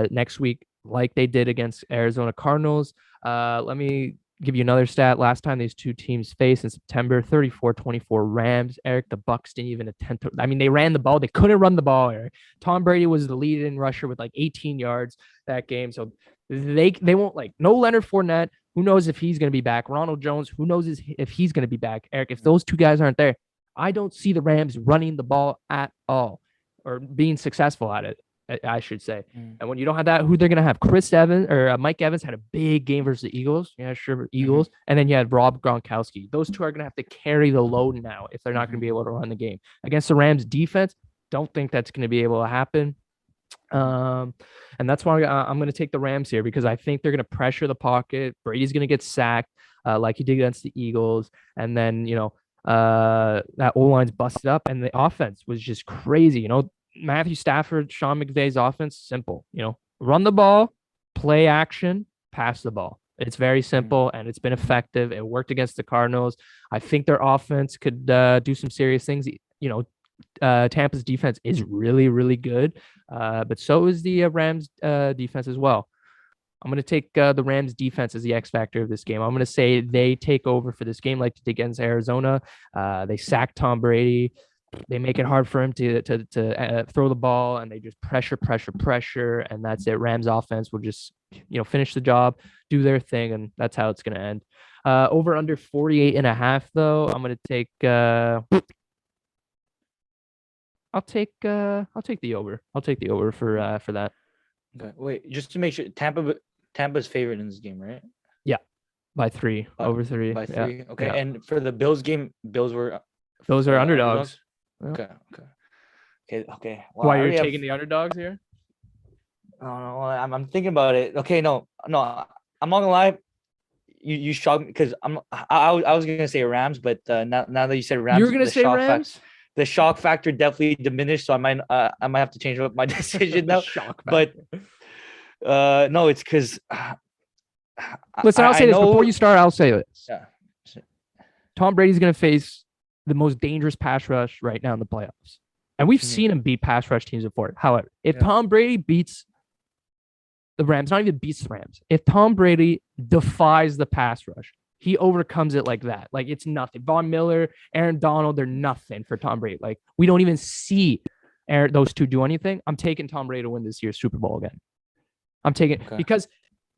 next week like they did against Arizona Cardinals. Let me give you another stat. Last time these two teams faced in September, 34-24 Rams. Eric, the Bucks didn't even attempt to. I mean, they ran the ball. They couldn't run the ball, Eric. Tom Brady was the lead-in rusher with like 18 yards that game. So they won't like no Leonard Fournette. Who knows if he's going to be back? Ronald Jones. Who knows if he's going to be back? Eric, if those two guys aren't there, I don't see the Rams running the ball at all or being successful at it. I should say. Mhm. And when you don't have that, who they're gonna have? Chris Evans or Mike Evans had a big game versus the Eagles. Yeah, sure, Eagles. And then you had Rob Gronkowski. Those two are gonna have to carry the load now if they're not gonna be able to run the game against the Rams defense. Don't think that's gonna be able to happen. Um, and that's why I'm going to take the Rams here because I think they're going to pressure the pocket. Brady's going to get sacked, like he did against the Eagles, and then that O line's busted up, and the offense was just crazy. Matthew Stafford, Sean McVay's offense, simple. Run the ball, play action, pass the ball. It's very simple, and it's been effective. It worked against the Cardinals. I think their offense could do some serious things. Tampa's defense is really, really good, but so is the Rams defense as well. I'm going to take the Rams defense as the X factor of this game. I'm going to say they take over for this game like they did against Arizona. They sack Tom Brady. They make it hard for him to throw the ball, and they just pressure, and that's it. Rams offense will just finish the job, do their thing, and that's how it's going to end. Over under 48.5 though. I'm going to take I'll take the over. I'll take the over for that. Okay. Wait, just to make sure, Tampa's favorite in this game, right? Yeah, by 3, over 3. By Yeah, 3. Okay. yeah. And for the Bills game, Bills were Those are underdogs. Yeah. Okay. Okay. Wow, Why I you're already taking have. the underdogs here? No, I'm thinking about it. Okay, no. I'm not gonna lie. You shocked me because I was gonna say Rams, but now that you said You Rams, were gonna say Rams? the shock factor definitely diminished. So I might have to change up my decision now. Shock But no, it's because listen, I'll say this before know. you start. I'll say this. Yeah. Tom Brady's gonna face the most dangerous pass rush right now in the playoffs, and we've seen him beat pass rush teams before. However, if Tom Brady beats the Rams, not even beats the Rams, if Tom Brady defies the pass rush, he overcomes it like that. Like it's nothing. Von Miller, Aaron Donald, they're nothing for Tom Brady. Like we don't even see those two do anything. I'm taking Tom Brady to win this year's Super Bowl again. I'm taking because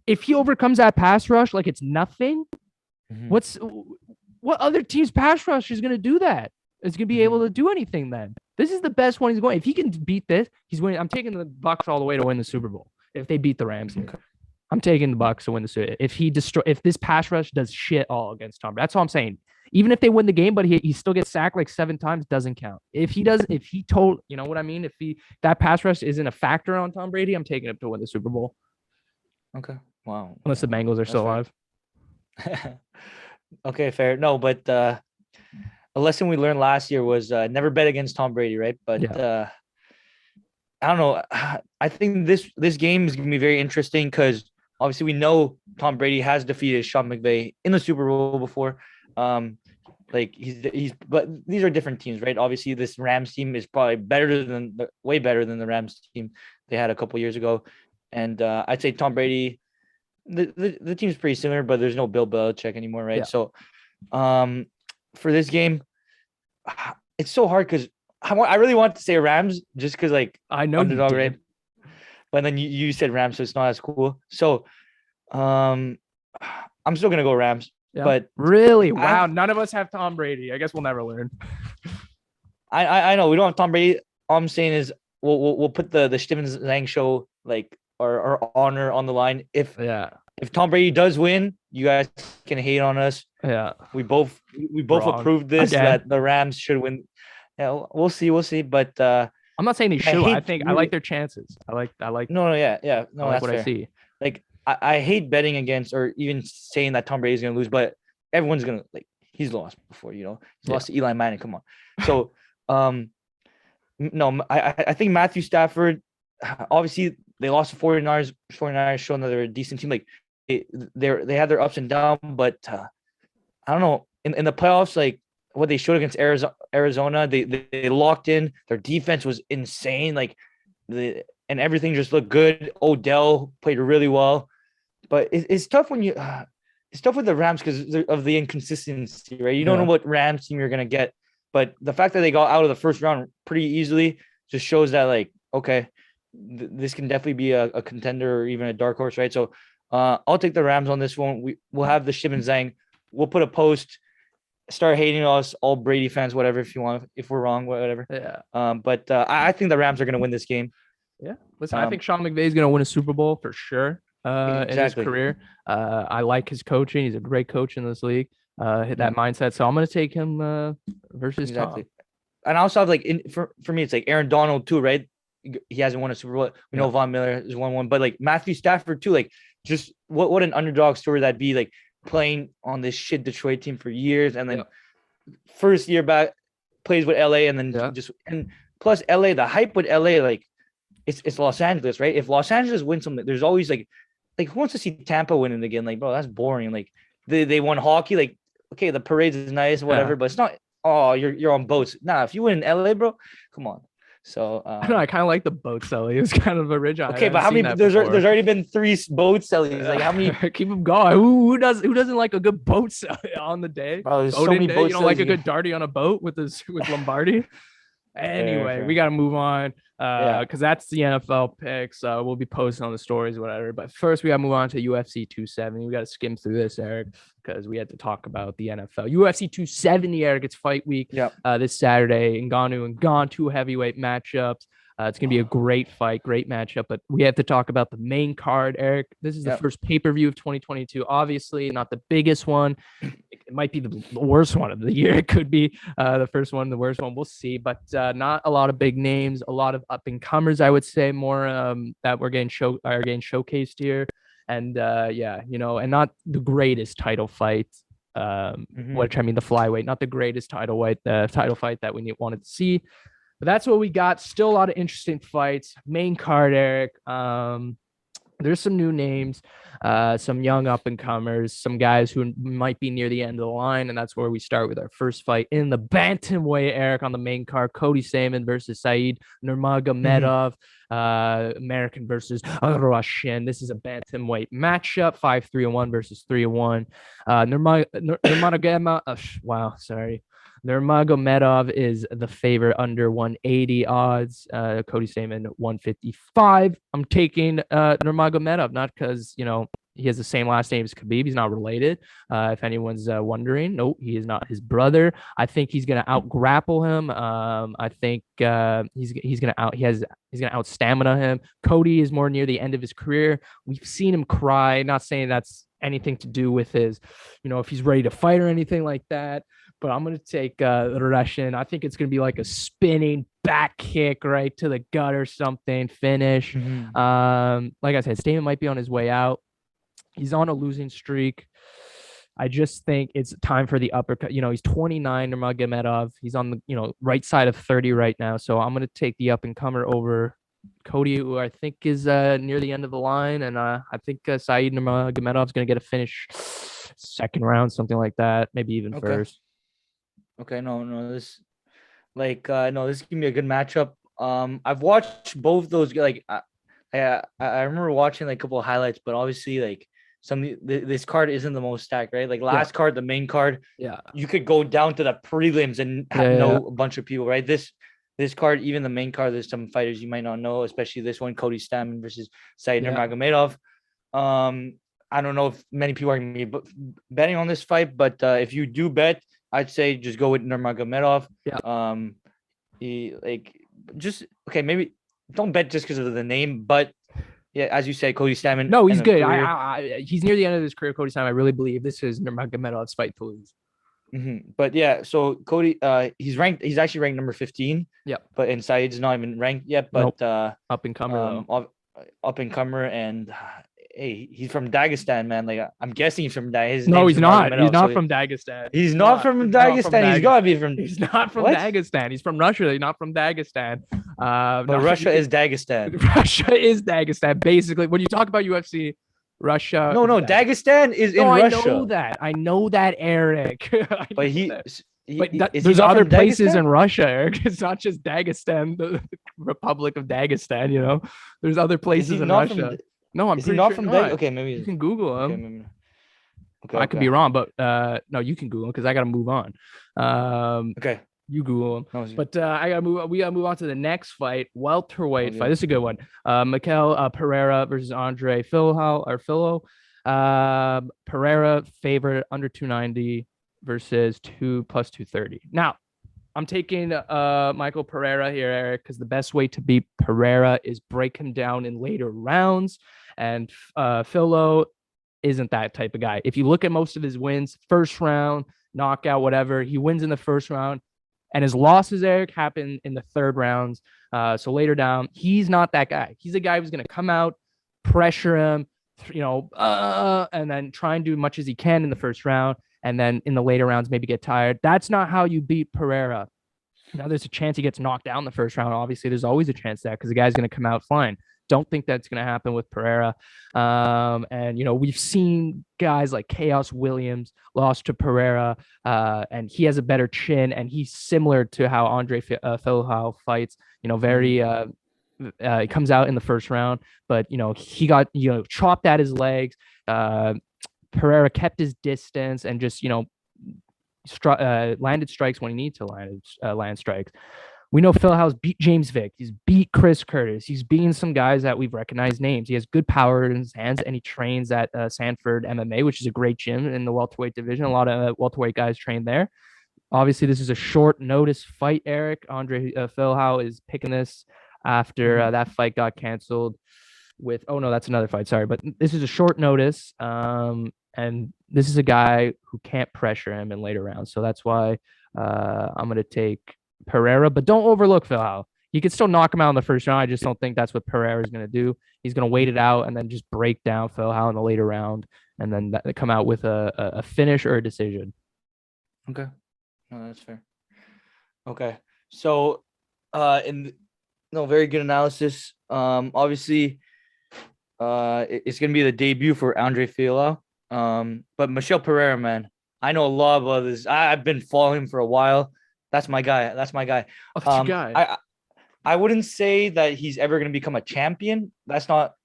if he overcomes that pass rush like it's nothing, what other team's pass rush is going to do that? Is going to be able to do anything then? This is the best one he's going. If he can beat this, he's winning. I'm taking the Bucks all the way to win the Super Bowl. If they beat the Rams here. I'm taking the Bucks to win the Super Bowl. If this pass rush does shit all against Tom, that's all I'm saying. Even if they win the game, but he still gets sacked like 7 times, doesn't count. If he does, if he told, you know what I mean? If that pass rush isn't a factor on Tom Brady, I'm taking him to win the Super Bowl. Okay. Wow. Unless the Bengals are still alive. Okay, fair. No, but a lesson we learned last year was never bet against Tom Brady, right? But I don't know. I think this game is gonna be very interesting because obviously we know Tom Brady has defeated Sean McVay in the Super Bowl before. Like but these are different teams, right? Obviously, this Rams team is probably way better than the Rams team they had a couple years ago. And I'd say Tom Brady, the team's pretty similar, but there's no Bill Belichick anymore, right? Yeah. So, for this game, it's so hard because I really want to say Rams just because like I know underdog, you did. right? But then you said Rams, so it's not as cool. So, I'm still gonna go Rams. Yeah. But really, wow, none of us have Tom Brady. I guess we'll never learn. I know we don't have Tom Brady. All I'm saying is we'll put the Chtib Zhang show like our honor on the line. If Tom Brady does win, you guys can hate on us. Yeah, we both approved this that the Rams should win. Yeah, we'll see. But I'm not saying they should. I think I like their chances. I like. No, yeah. No, I like that's what fair. I see. Like I hate betting against or even saying that Tom Brady's gonna lose, but everyone's gonna he's lost before, he's lost to Eli Manning. Come on. So No, I think Matthew Stafford. Obviously, they lost to 49ers. 49ers showing that they're a decent team. Like they had their ups and downs, but I don't know. In the playoffs, like what they showed against Arizona, they locked in. Their defense was insane. Like and everything just looked good. Odell played really well, but it's tough when you. It's tough with the Rams because of the inconsistency, right? You don't know Yeah. what Rams team you're gonna get, but the fact that they got out of the first round pretty easily just shows that, like, okay, this can definitely be a contender or even a dark horse, right? So, I'll take the Rams on this one. We'll have the Chtib Zhang. We'll put a post. Start hating us, all Brady fans, whatever. If you want, if we're wrong, whatever. Yeah. But I think the Rams are gonna win this game. Yeah. Listen, I think Sean McVay is going to win a Super Bowl for sure in his Exactly. career. I like his coaching. He's a great coach in this league. Hit that mindset. So I'm going to take him versus Tom. Exactly. And I also have like for me, it's like Aaron Donald too, right? He hasn't won a Super Bowl. We know Von Miller has won one, but like Matthew Stafford too, like just what an underdog story that'd be, like playing on this shit Detroit team for years, and then first year back plays with LA, and then and plus LA, the hype with LA, like it's Los Angeles, right? If Los Angeles wins something, there's always like who wants to see Tampa winning again? Like, bro, that's boring. Like they won hockey, like okay, the parades is nice, whatever, but it's not. Oh, you're on boats. Nah, if you win in LA, bro, come on. So I don't know. I kind of like the boat celly. It was kind of original. Okay, but how many? There's already been 3 boat sellies. Like how many? Keep them going. Who doesn't like a good boat celly on the day? Bro, there's so many boat. You don't like a good darty on a boat with Lombardi? Anyway, fair. We got to move on because that's the NFL picks. We'll be posting on the stories, whatever. But first, we got to move on to UFC 270. We got to skim through this, Eric, because we had to talk about the NFL. UFC 270, Eric, it's fight week this Saturday. Ngannou and Gane, 2 heavyweight matchups. It's going to be a great fight, great matchup. But we have to talk about the main card, Eric. This is the first pay-per-view of 2022. Obviously, not the biggest one. It might be the worst one of the year. It could be the first one, the worst one. We'll see. But not a lot of big names, a lot of up-and-comers, I would say, more that are getting showcased here. And and not the greatest title fight. Which I mean, the flyweight, not the greatest title fight that we wanted to see. But that's what we got. Still a lot of interesting fights. Main card, Eric. There's some new names, some young up-and-comers, some guys who might be near the end of the line, and that's where we start with our first fight in the bantamweight, Eric, on the main card. Cody Salmon versus Saeed Nurmagomedov, American versus Russian. This is a bantamweight matchup, 5-3-1 versus 3-1. Nurmagomedov is the favorite under 180 odds. Cody Salmon 155. I'm taking Nurmagomedov, not because he has the same last name as Khabib. He's not related. If anyone's wondering, no, he is not his brother. I think he's gonna out grapple him. I think he's gonna out stamina him. Cody is more near the end of his career. We've seen him cry. Not saying that's anything to do with his, if he's ready to fight or anything like that. But I'm going to take the Russian. I think it's going to be like a spinning back kick right to the gut or something, finish. Like I said, Stamen might be on his way out. He's on a losing streak. I just think it's time for the uppercut. He's 29, Nurmagomedov. He's on the, right side of 30 right now. So I'm going to take the up-and-comer over Cody, who I think is near the end of the line. And I think Saeed Nurmagomedov is going to get a finish second round, something like that, maybe even first. Okay, no, this this is gonna be a good matchup. I've watched both those. Like, I remember watching like a couple of highlights, but obviously like this card isn't the most stacked, right? Like last card, the main card, you could go down to the prelims and know a bunch of people, right? This card, even the main card, there's some fighters you might not know, especially this one, Cody Salmon versus Saeed Nurmagomedov. I don't know if many people are gonna be betting on this fight, but if you do bet, I'd say just go with Nurmagomedov. Maybe don't bet just because of the name, but as you say, Cody Salmon. No, he's good. He's near the end of his career, Cody Salmon. I really believe this is Nurmagomedov's fight to lose. But so Cody, he's actually ranked number 15. Yeah. But Saeed's not even ranked yet. But up and comer, up and comer, and hey, he's from Dagestan, man. Like I'm guessing he's from His No, name's he's not. He's Nurmagomedov, not so from Dagestan. he's not from He's not from Dagestan. He's Dagestan. gotta be from He's not from what? Dagestan. He's from Russia. He's not from Dagestan. But Russia is Dagestan. Russia is Dagestan. Basically, when you talk about UFC, Russia. No, Dagestan is in no, I Russia. know that. I know that, Eric. But there's other places in Russia, Eric. It's not just Dagestan, the Republic of Dagestan. You know, there's other places in Russia. No, I'm pretty sure not. Okay, maybe you can Google him. Okay, I could be wrong, but no, you can Google him because I got to move on. Okay. You Google him. But I gotta move. We gotta move on to the next fight, welterweight fight. This is a good one. Mikel Pereira versus Andre Filo. Pereira favorite under 290 versus 2+230. Now, I'm taking Michael Pereira here, Eric, because the best way to beat Pereira is break him down in later rounds, and Filo isn't that type of guy. If you look at most of his wins, first round, knockout, whatever, he wins in the first round. And his losses, Eric, happen in the third rounds. So later down, he's not that guy. He's a guy who's going to come out, pressure him, and then try and do as much as he can in the first round. And then in the later rounds, maybe get tired. That's not how you beat Pereira. Now, there's a chance he gets knocked down in the first round. Obviously, there's always a chance that because the guy's going to come out flying. Don't think that's going to happen with Pereira. And, we've seen guys like Chaos Williams lost to Pereira, and he has a better chin, and he's similar to how Andre Filo fights, very he comes out in the first round, but, he got, chopped at his legs. Pereira kept his distance and just, landed strikes when he needs to land strikes. We know Phil Howe's beat James Vick. He's beat Chris Curtis. He's beaten some guys that we've recognized names. He has good power in his hands, and he trains at Sanford MMA, which is a great gym in the welterweight division. A lot of welterweight guys train there. Obviously, this is a short notice fight, Eric. Andre Phil Howe is picking this after that fight got canceled with, oh no, that's another fight. Sorry, but this is a short notice. And this is a guy who can't pressure him in later rounds. So that's why I'm going to take Pereira, but don't overlook Phil Howe. He could still knock him out in the first round. I just don't think that's what Pereira is going to do. He's going to wait it out and then just break down Phil Howe in the later round and then come out with a finish or a decision. Okay. No, that's fair. Okay. So, very good analysis. Obviously, it's going to be the debut for Andre Filo. But Michel Pereira, man, I know a lot about this. I've been following him for a while. That's my guy. Oh, that's your guy. I wouldn't say that he's ever going to become a champion. That's not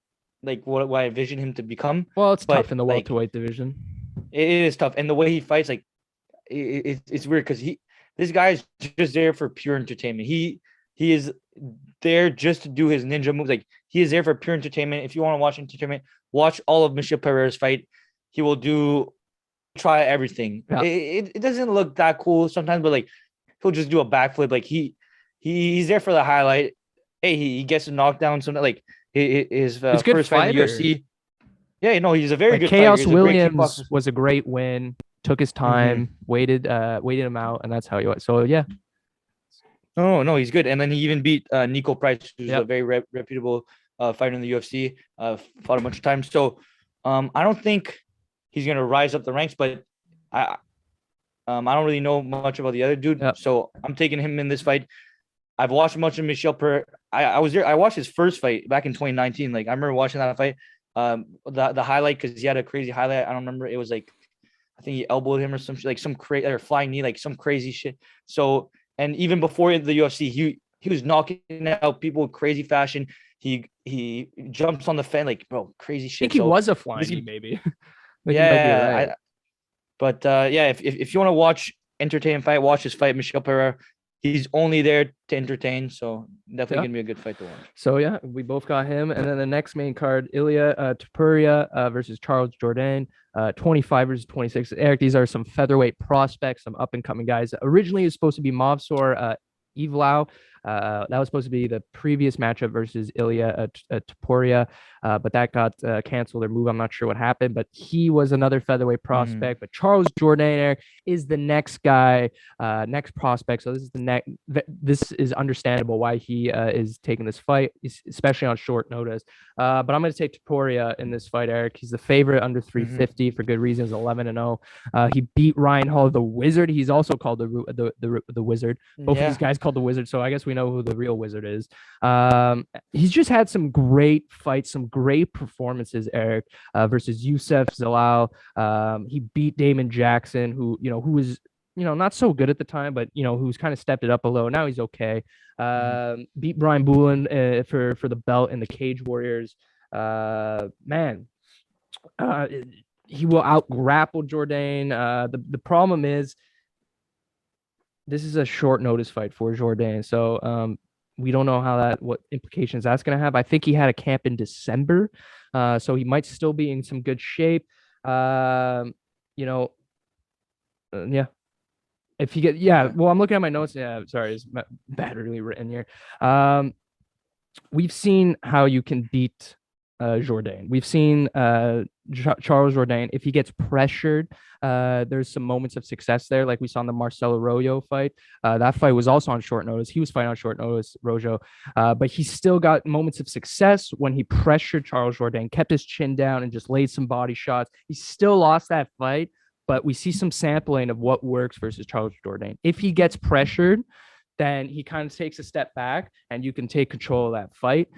like what I envision him to become. Well, it's tough in the welterweight division. It is tough, and the way he fights, like it's weird because this guy is just there for pure entertainment. He is there just to do his ninja moves. Like he is there for pure entertainment. If you want to watch entertainment, watch all of Michel Pereira's fight. He will try everything. Yeah. It doesn't look that cool sometimes, but like. He'll just do a backflip. Like he's there for the highlight. Hey, he gets a knockdown. Something like his first fight in the UFC. Yeah, he's a very good Chaos fighter. Williams was a great win. Took his time, waited him out, and that's how he was. So yeah. No, he's good. And then he even beat Nico Price, who's a very reputable fighter in the UFC. Fought a bunch of times. So I don't think he's gonna rise up the ranks, but I don't really know much about the other dude, so I'm taking him in this fight. I've watched much of Michel Pereira. I was there. I watched his first fight back in 2019. Like I remember watching that fight. The highlight because he had a crazy highlight. I don't remember. It was like I think he elbowed him or some crazy or flying knee, like some crazy shit. So and even before the UFC, he was knocking out people with crazy fashion. He jumps on the fence like bro, crazy shit. I think he was a flying knee, maybe. Yeah. But if you want to watch entertaining fight, watch his fight, Michel Pereira. He's only there to entertain, so definitely gonna be a good fight to watch. So yeah, we both got him, and then the next main card, Ilya Topuria versus Charles Jourdain, 25 versus 26. Eric, these are some featherweight prospects, some up and coming guys. Originally, it was supposed to be Movsar Evlau That was supposed to be the previous matchup versus Ilya Taporia, but that got canceled or moved. I'm not sure what happened, but he was another featherweight prospect. But Charles Jourdain, Eric, is the next guy, next prospect. So this is the next. This is understandable why he is taking this fight, especially on short notice. But I'm going to take Taporia in this fight, Eric. He's the favorite under 350 for good reasons, 11-0. He beat Ryan Hall, the Wizard. He's also called the Wizard. Both of these guys called the Wizard, so I guess we know who the real Wizard is. He's just had some great fights, some great performances, Eric, versus Youssef Zalal. He beat Damon Jackson, who was not so good at the time, but who's kind of stepped it up a little. Now he's okay. Beat Brian Boulin for the belt in the Cage Warriors. Man, he will out grapple Jourdain. The problem is this is a short notice fight for Jourdain, so we don't know what implications that's going to have. I think he had a camp in December, so he might still be in some good shape. Yeah. If you get, well, I'm looking at my notes. Yeah, sorry, it's badly written here. We've seen how you can beat Jourdain. We've seen Charles Jourdain. If he gets pressured, there's some moments of success there, like we saw in the Marcelo Rojo fight. That fight was also on short notice. He was fighting on short notice, Rojo, but he still got moments of success when he pressured Charles Jourdain, kept his chin down, and just laid some body shots. He still lost that fight, but we see some sampling of what works versus Charles Jourdain. If he gets pressured, then he kind of takes a step back and you can take control of that fight.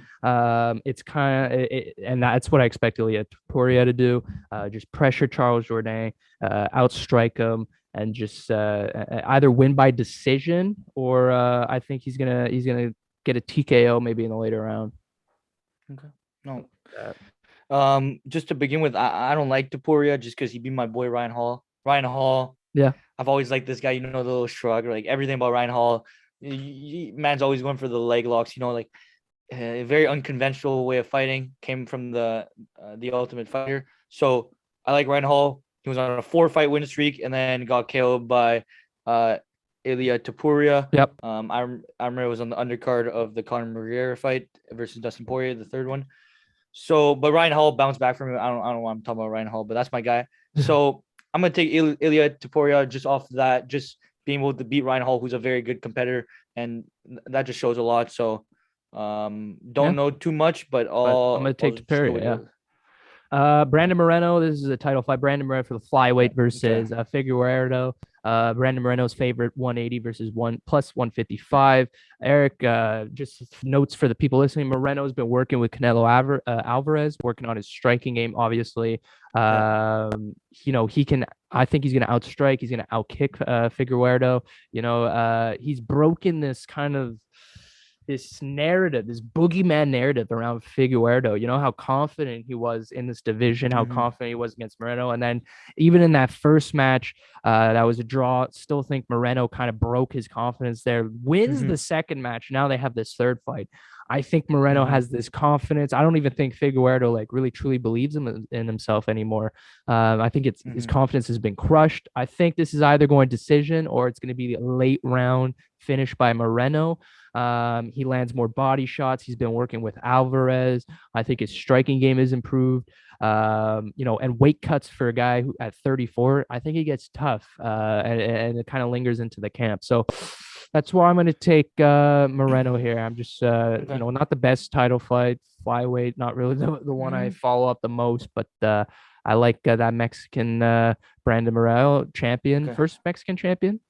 It's kind of, and that's what I expect Ilya Taporia to do. Just pressure Charles Jourdain, outstrike him, and just either win by decision or I think he's gonna get a TKO maybe in the later round. Okay. No. Just to begin with, I don't like Taporia just because he beat my boy Ryan Hall. Yeah. I've always liked this guy. The little shrug, like everything about Ryan Hall. Man's always going for the leg locks. A very unconventional way of fighting. Came from the Ultimate Fighter. So I like Ryan Hall. He was on a 4-fight win streak and then got killed by Ilya Taporia. Yep. I remember it was on the undercard of the Conor McGregor fight versus Dustin Poirier, the third one. So, but Ryan Hall bounced back from it. I don't know why I'm talking about Ryan Hall, but that's my guy. So I'm gonna take Ilya Taporia just off that, just being able to beat Ryan Hall, who's a very good competitor, and that just shows a lot. So, don't know too much, but I'm gonna take Taporia. Yeah. Brandon Moreno. This is a title fight. Brandon Moreno for the flyweight versus Figueiredo. Brandon Moreno's favorite 180 versus plus 155. Eric, just notes for the people listening. Moreno's been working with Canelo Alvarez, working on his striking game. Obviously, he can. I think he's going to outstrike. He's going to outkick Figueiredo. He's broken this kind of this narrative, this boogeyman narrative around Figueiredo. How confident he was in this division, how confident he was against Moreno. And then even in that first match, that was a draw. Still think Moreno kind of broke his confidence there, wins the second match. Now they have this third fight. I think Moreno has this confidence. I don't even think Figueiredo really truly believes in himself anymore. I think his confidence has been crushed. I think this is either going decision or it's going to be a late round finish by Moreno. He lands more body shots. He's been working with Alvarez. I think his striking game is improved. And weight cuts for a guy who at 34, I think he gets tough, and it kind of lingers into the camp. So that's why I'm going to take Moreno here. I'm just, not the best title fight, flyweight, not really the one I follow up the most, but I like that Mexican Brandon Moreno champion, first Mexican champion.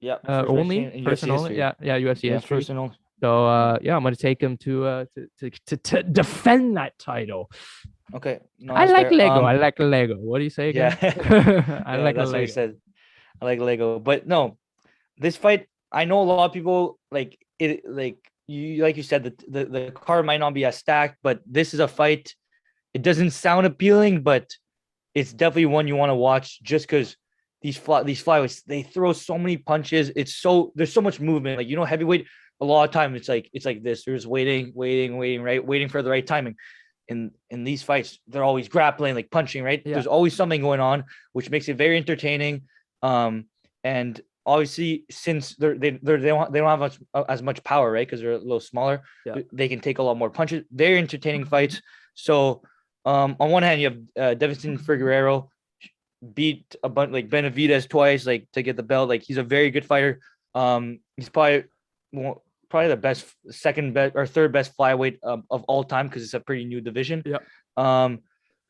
Yeah. Only person only. Yeah. UFC history. First and only. So I'm gonna take him to defend that title. Okay. No, I like Lego. I like Lego. What do you say again? Yeah. I like that's Lego. what he said. I like Lego, but no, this fight. I know a lot of people like it. Like you said, the card might not be as stacked, but this is a fight. It doesn't sound appealing, but it's definitely one you want to watch just because. These flyweights, they throw so many punches. There's so much movement. Like, heavyweight, a lot of time it's like this. There's waiting, right? Waiting for the right timing. In these fights, they're always grappling, like punching, right? Yeah. There's always something going on, which makes it very entertaining. And obviously since they don't have as much power, right? Because they're a little smaller, Yeah. they can take a lot more punches. Very entertaining fights. So on one hand, you have Devin Figueroa beat a bunch like Benavidez twice, like to get the belt. Like he's a very good fighter. He's probably the best, second best or third best flyweight of all time because it's a pretty new division. Yeah.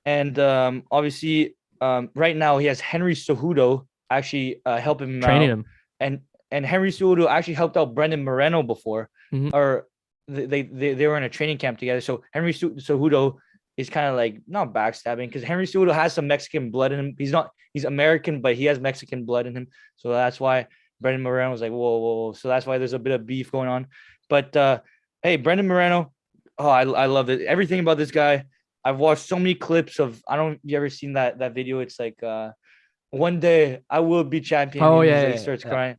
And obviously, right now he has Henry Cejudo actually helping him Training out, him. and Henry Cejudo actually helped out Brendan Moreno before, Mhm. or they were in a training camp together. So Henry Cejudo is kind of like not backstabbing because Henry Cejudo has some Mexican blood in him. He's American, but he has Mexican blood in him. So that's why Brendan Moreno was like, whoa, whoa, whoa. So that's why there's a bit of beef going on. But hey, Brendan Moreno, oh, I love it. Everything about this guy. I've watched so many clips of. I don't. You ever seen that video? It's like one day I will be champion. Oh and yeah, he starts crying,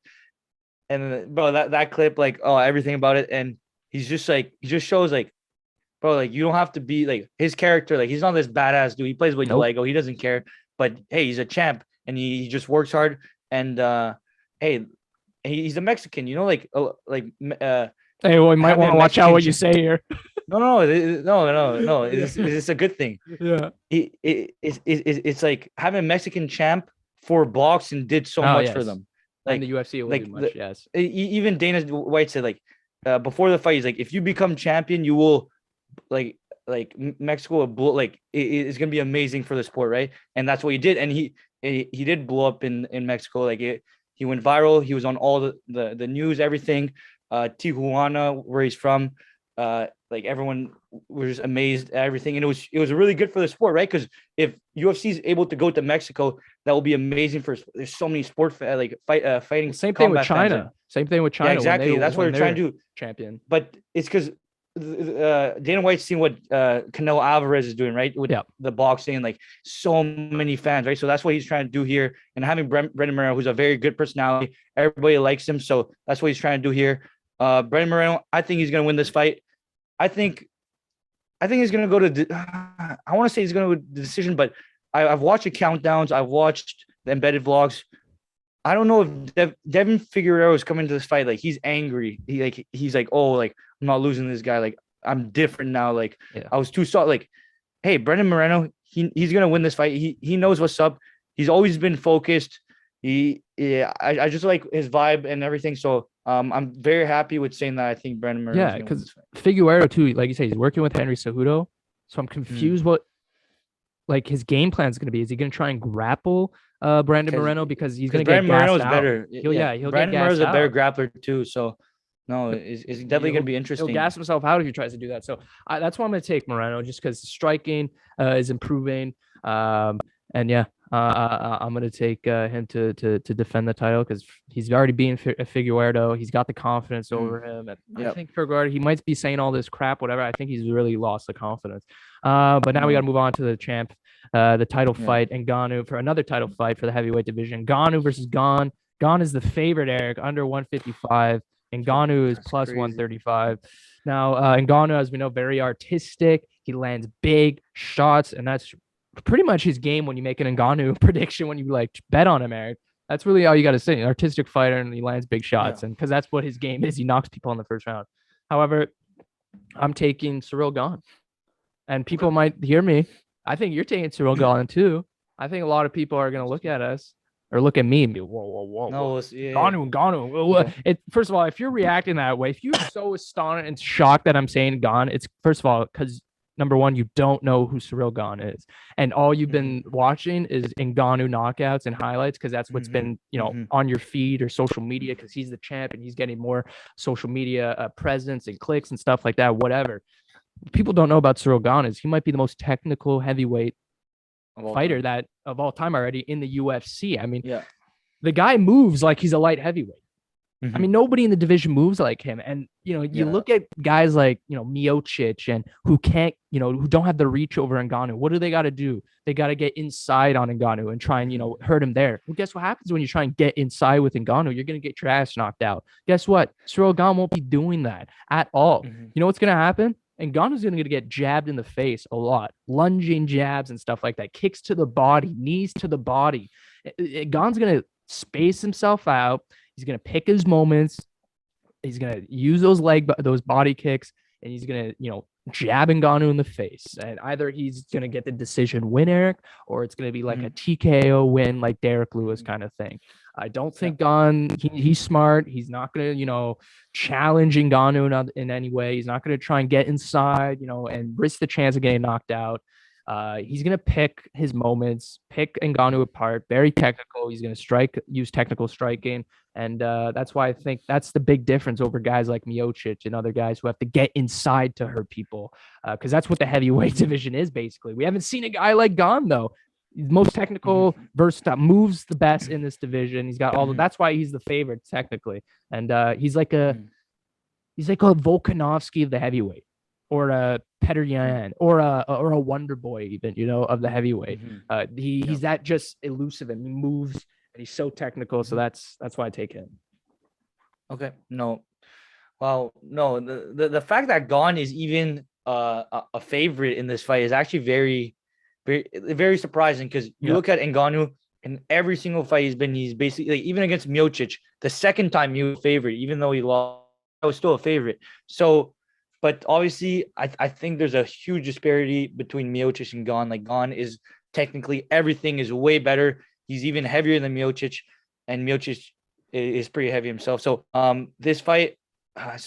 and then, bro, that clip, like, oh, everything about it, and he's just like, he just shows like, bro, like you don't have to be like his character. Like he's not this badass dude. He plays with Nope. Lego. He doesn't care. But hey, he's a champ, and he just works hard. And hey, he's a Mexican. You know, Hey, well, you might having want a to watch out Mexican what you say here. no. It's a good thing. Yeah. It's like having a Mexican champ for boxing did so much for yes. them. And Like the UFC will do much. Yes. even Dana White said like before the fight, he's like, if you become champion, you will like Mexico will blow, like it's gonna be amazing for the sport, right? And that's what he did, and he did blow up in Mexico. Like he went viral. He was on all the news, everything. Tijuana, where he's from, like everyone was just amazed at everything, and it was really good for the sport, right? Because if UFC is able to go to Mexico, that will be amazing for. There's so many fighting. Same thing with combat fans China. Same thing with China. Yeah, exactly. That's what they're trying to do. Champion. But it's because Dana White's seen what Canelo Alvarez is doing, right? With the boxing and like so many fans, right? So that's what he's trying to do here. And having Brendan Moreno, who's a very good personality, everybody likes him. So that's what he's trying to do here. Brendan Moreno, I think he's going to win this fight. I think he's going to go to. I want to say he's going to go to the decision, but I've watched the countdowns. I've watched the embedded vlogs. I don't know if Devin Figueroa is coming to this fight like he's angry. He's like, oh, like I'm not losing this guy. Like I'm different now. Like I was too soft. Like, hey, Brendan Moreno, he's gonna win this fight. He knows what's up. He's always been focused. I just like his vibe and everything. So I'm very happy with saying that. I think Brendan Moreno. Yeah, because Figueroa too, like you say, he's working with Henry Cejudo. So I'm confused what like his game plan is going to be. Is he going to try and grapple Brandon Moreno because he's going to get gassed out? Better. He'll Brandon Moreno's a better grappler too. So no, it's definitely going to be interesting. He'll gas himself out if he tries to do that. So that's why I'm going to take Moreno just because striking is improving. And yeah, I'm going to take him to defend the title because he's already beaten Figueroa. He's got the confidence over him. And I think Figueroa, he might be saying all this crap, whatever. I think he's really lost the confidence. But now we got to move on to the champ, the title fight, and Ngannou for another title fight for the heavyweight division. Ngannou versus Gon. Gon is the favorite, Eric, under 155, and Ngannou is plus 135. Now, Ngannou, as we know, very artistic. He lands big shots, and that's pretty much his game when you make an Ngannou prediction, when you like bet on him, Eric. That's really all you got to say. Artistic fighter, and he lands big shots, and because that's what his game is. He knocks people in the first round. However, I'm taking Ciryl Gane. And people might hear me. I think you're taking Ciryl Gane too. I think a lot of people are going to look at us or look at me and be, whoa. No, Gane. First of all, if you're reacting that way, if you're so astonished and shocked that I'm saying Gane, it's first of all, because number one, you don't know who Ciryl Gane is. And all you've been watching is Ngannou knockouts and highlights because that's what's been, on your feed or social media because he's the champ and he's getting more social media presence and clicks and stuff like that, whatever. People don't know about Ciryl Gane is he might be the most technical heavyweight fighter that of all time already in the UFC. I mean, the guy moves like he's a light heavyweight. I mean, nobody in the division moves like him. And, you look at guys like, Miocic and who can't, who don't have the reach over Ngannou. What do they got to do? They got to get inside on Ngannou and try and, hurt him there. Well, guess what happens when you try and get inside with Ngannou? You're going to get your ass knocked out. Guess what? Ciryl Gane won't be doing that at all. You know what's going to happen? And Ngannou's going to get jabbed in the face a lot, lunging jabs and stuff like that, kicks to the body, knees to the body. Gane's going to space himself out. He's gonna pick his moments. He's gonna use those body kicks, and he's gonna jab Ngannou in the face. And either he's gonna get the decision win, Eric, or it's gonna be like a TKO win, like Derek Lewis kind of thing. I don't think he's smart. He's not gonna challenge Ngannou in any way. He's not gonna try and get inside, and risk the chance of getting knocked out. He's gonna pick his moments, pick Ngannou apart. Very technical. He's gonna use technical striking, and that's why I think that's the big difference over guys like Miocic and other guys who have to get inside to hurt people. Because that's what the heavyweight division is basically. We haven't seen a guy like Gon though. He's most technical, versatile, moves the best in this division. He's got all of that's why he's the favorite technically, and he's like a Volkanovski of the heavyweight, or a Petr Yan, or a Wonder Boy even, of the heavyweight. He's that just elusive, and he moves, and he's so technical. So that's why I take him. Okay, no, well, no, the fact that Gon is even a favorite in this fight is actually very, very, very surprising, because you look at Ngannou in every single fight he's basically, like, even against Miocic, the second time he was favorite, even though he lost, I was still a favorite. So, but obviously, I think there's a huge disparity between Miocic and Gon. Like, Gon is technically, everything is way better. He's even heavier than Miocic, and Miocic is pretty heavy himself. So, this fight I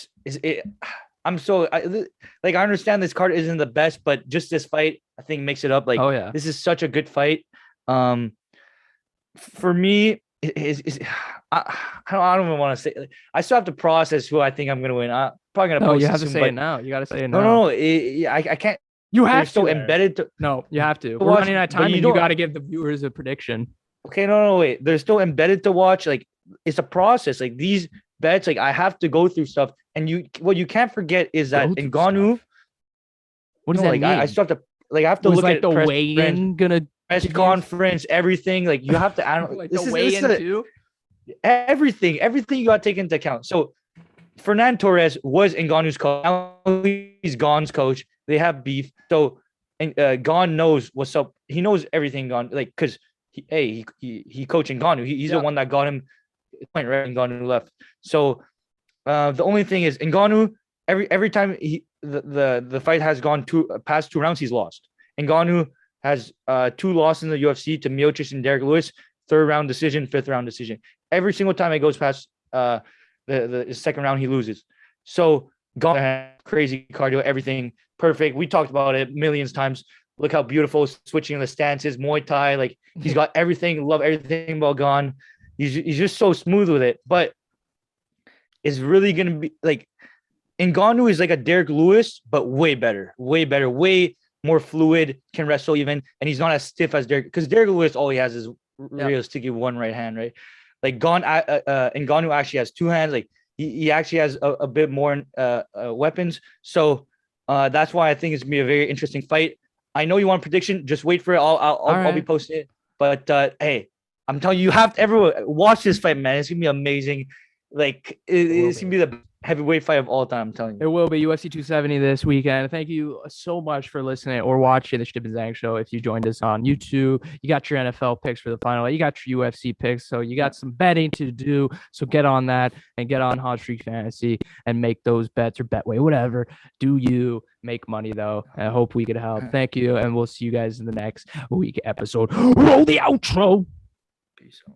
understand this card isn't the best, but just this fight, I think, makes it up. Like, this is such a good fight. For me, I don't even want to say. Like, I still have to process who I think I'm going to win. I'm probably going to. No, you have to say it now. You got to say it now. No. I can't. You have to. So embedded to. No, you have to. We're running out of time, and you got to give the viewers a prediction. Okay, no, wait. They're still embedded to watch. Like, it's a process. Like, these bets, like, I have to go through stuff. And what you can't forget is that Ngannou. What does that mean? I still have to, I have to look at the weigh-in press conference, everything. Like, you have to analyze. Like, the weigh-in too? Everything you got to take into account. So, Fernand Torres was Ngannou's coach. Now he's Gon's coach. They have beef. So, Gon knows what's up. He knows everything Gon, like, because he coached Ngannou. He's the one that got him point, right? Ngannou left. So, the only thing is, Ngannou, every time the fight has gone past 2 rounds, he's lost. Ngannou has 2 losses in the UFC to Miocic and Derek Lewis, 3rd round decision, 5th round decision. Every single time it goes past the 2nd round, he loses. So, Gon has crazy cardio, everything perfect. We talked about it millions times. Look how beautiful, switching the stances, Muay Thai, like, he's got everything. Love everything about Gon. He's just so smooth with it. But it's really going to be like, Ngannou is like a Derek Lewis, but way better, way more fluid, can wrestle even, and he's not as stiff as Derek, because Derek Lewis, all he has is realistically one right hand, right? Like, Ngannou actually has 2 hands. Like, he actually has a bit more weapons. So that's why I think it's gonna be a very interesting fight. I know you want a prediction. Just wait for it. I'll be posting it. But hey, I'm telling you, you have to everyone watch this fight, man. It's gonna be amazing. Like, it's gonna be the heavyweight fight of all time. I'm telling you. It will be UFC 270 this weekend. Thank you so much for listening or watching the Chtib Zhang show. If you joined us on YouTube, you got your NFL picks for the final. You got your UFC picks, so you got some betting to do. So get on that and get on Hot Streak Fantasy and make those bets, or Betway, whatever. Do you make money though? I hope we could help. Thank you, and we'll see you guys in the next week episode. Roll the outro. Peace out.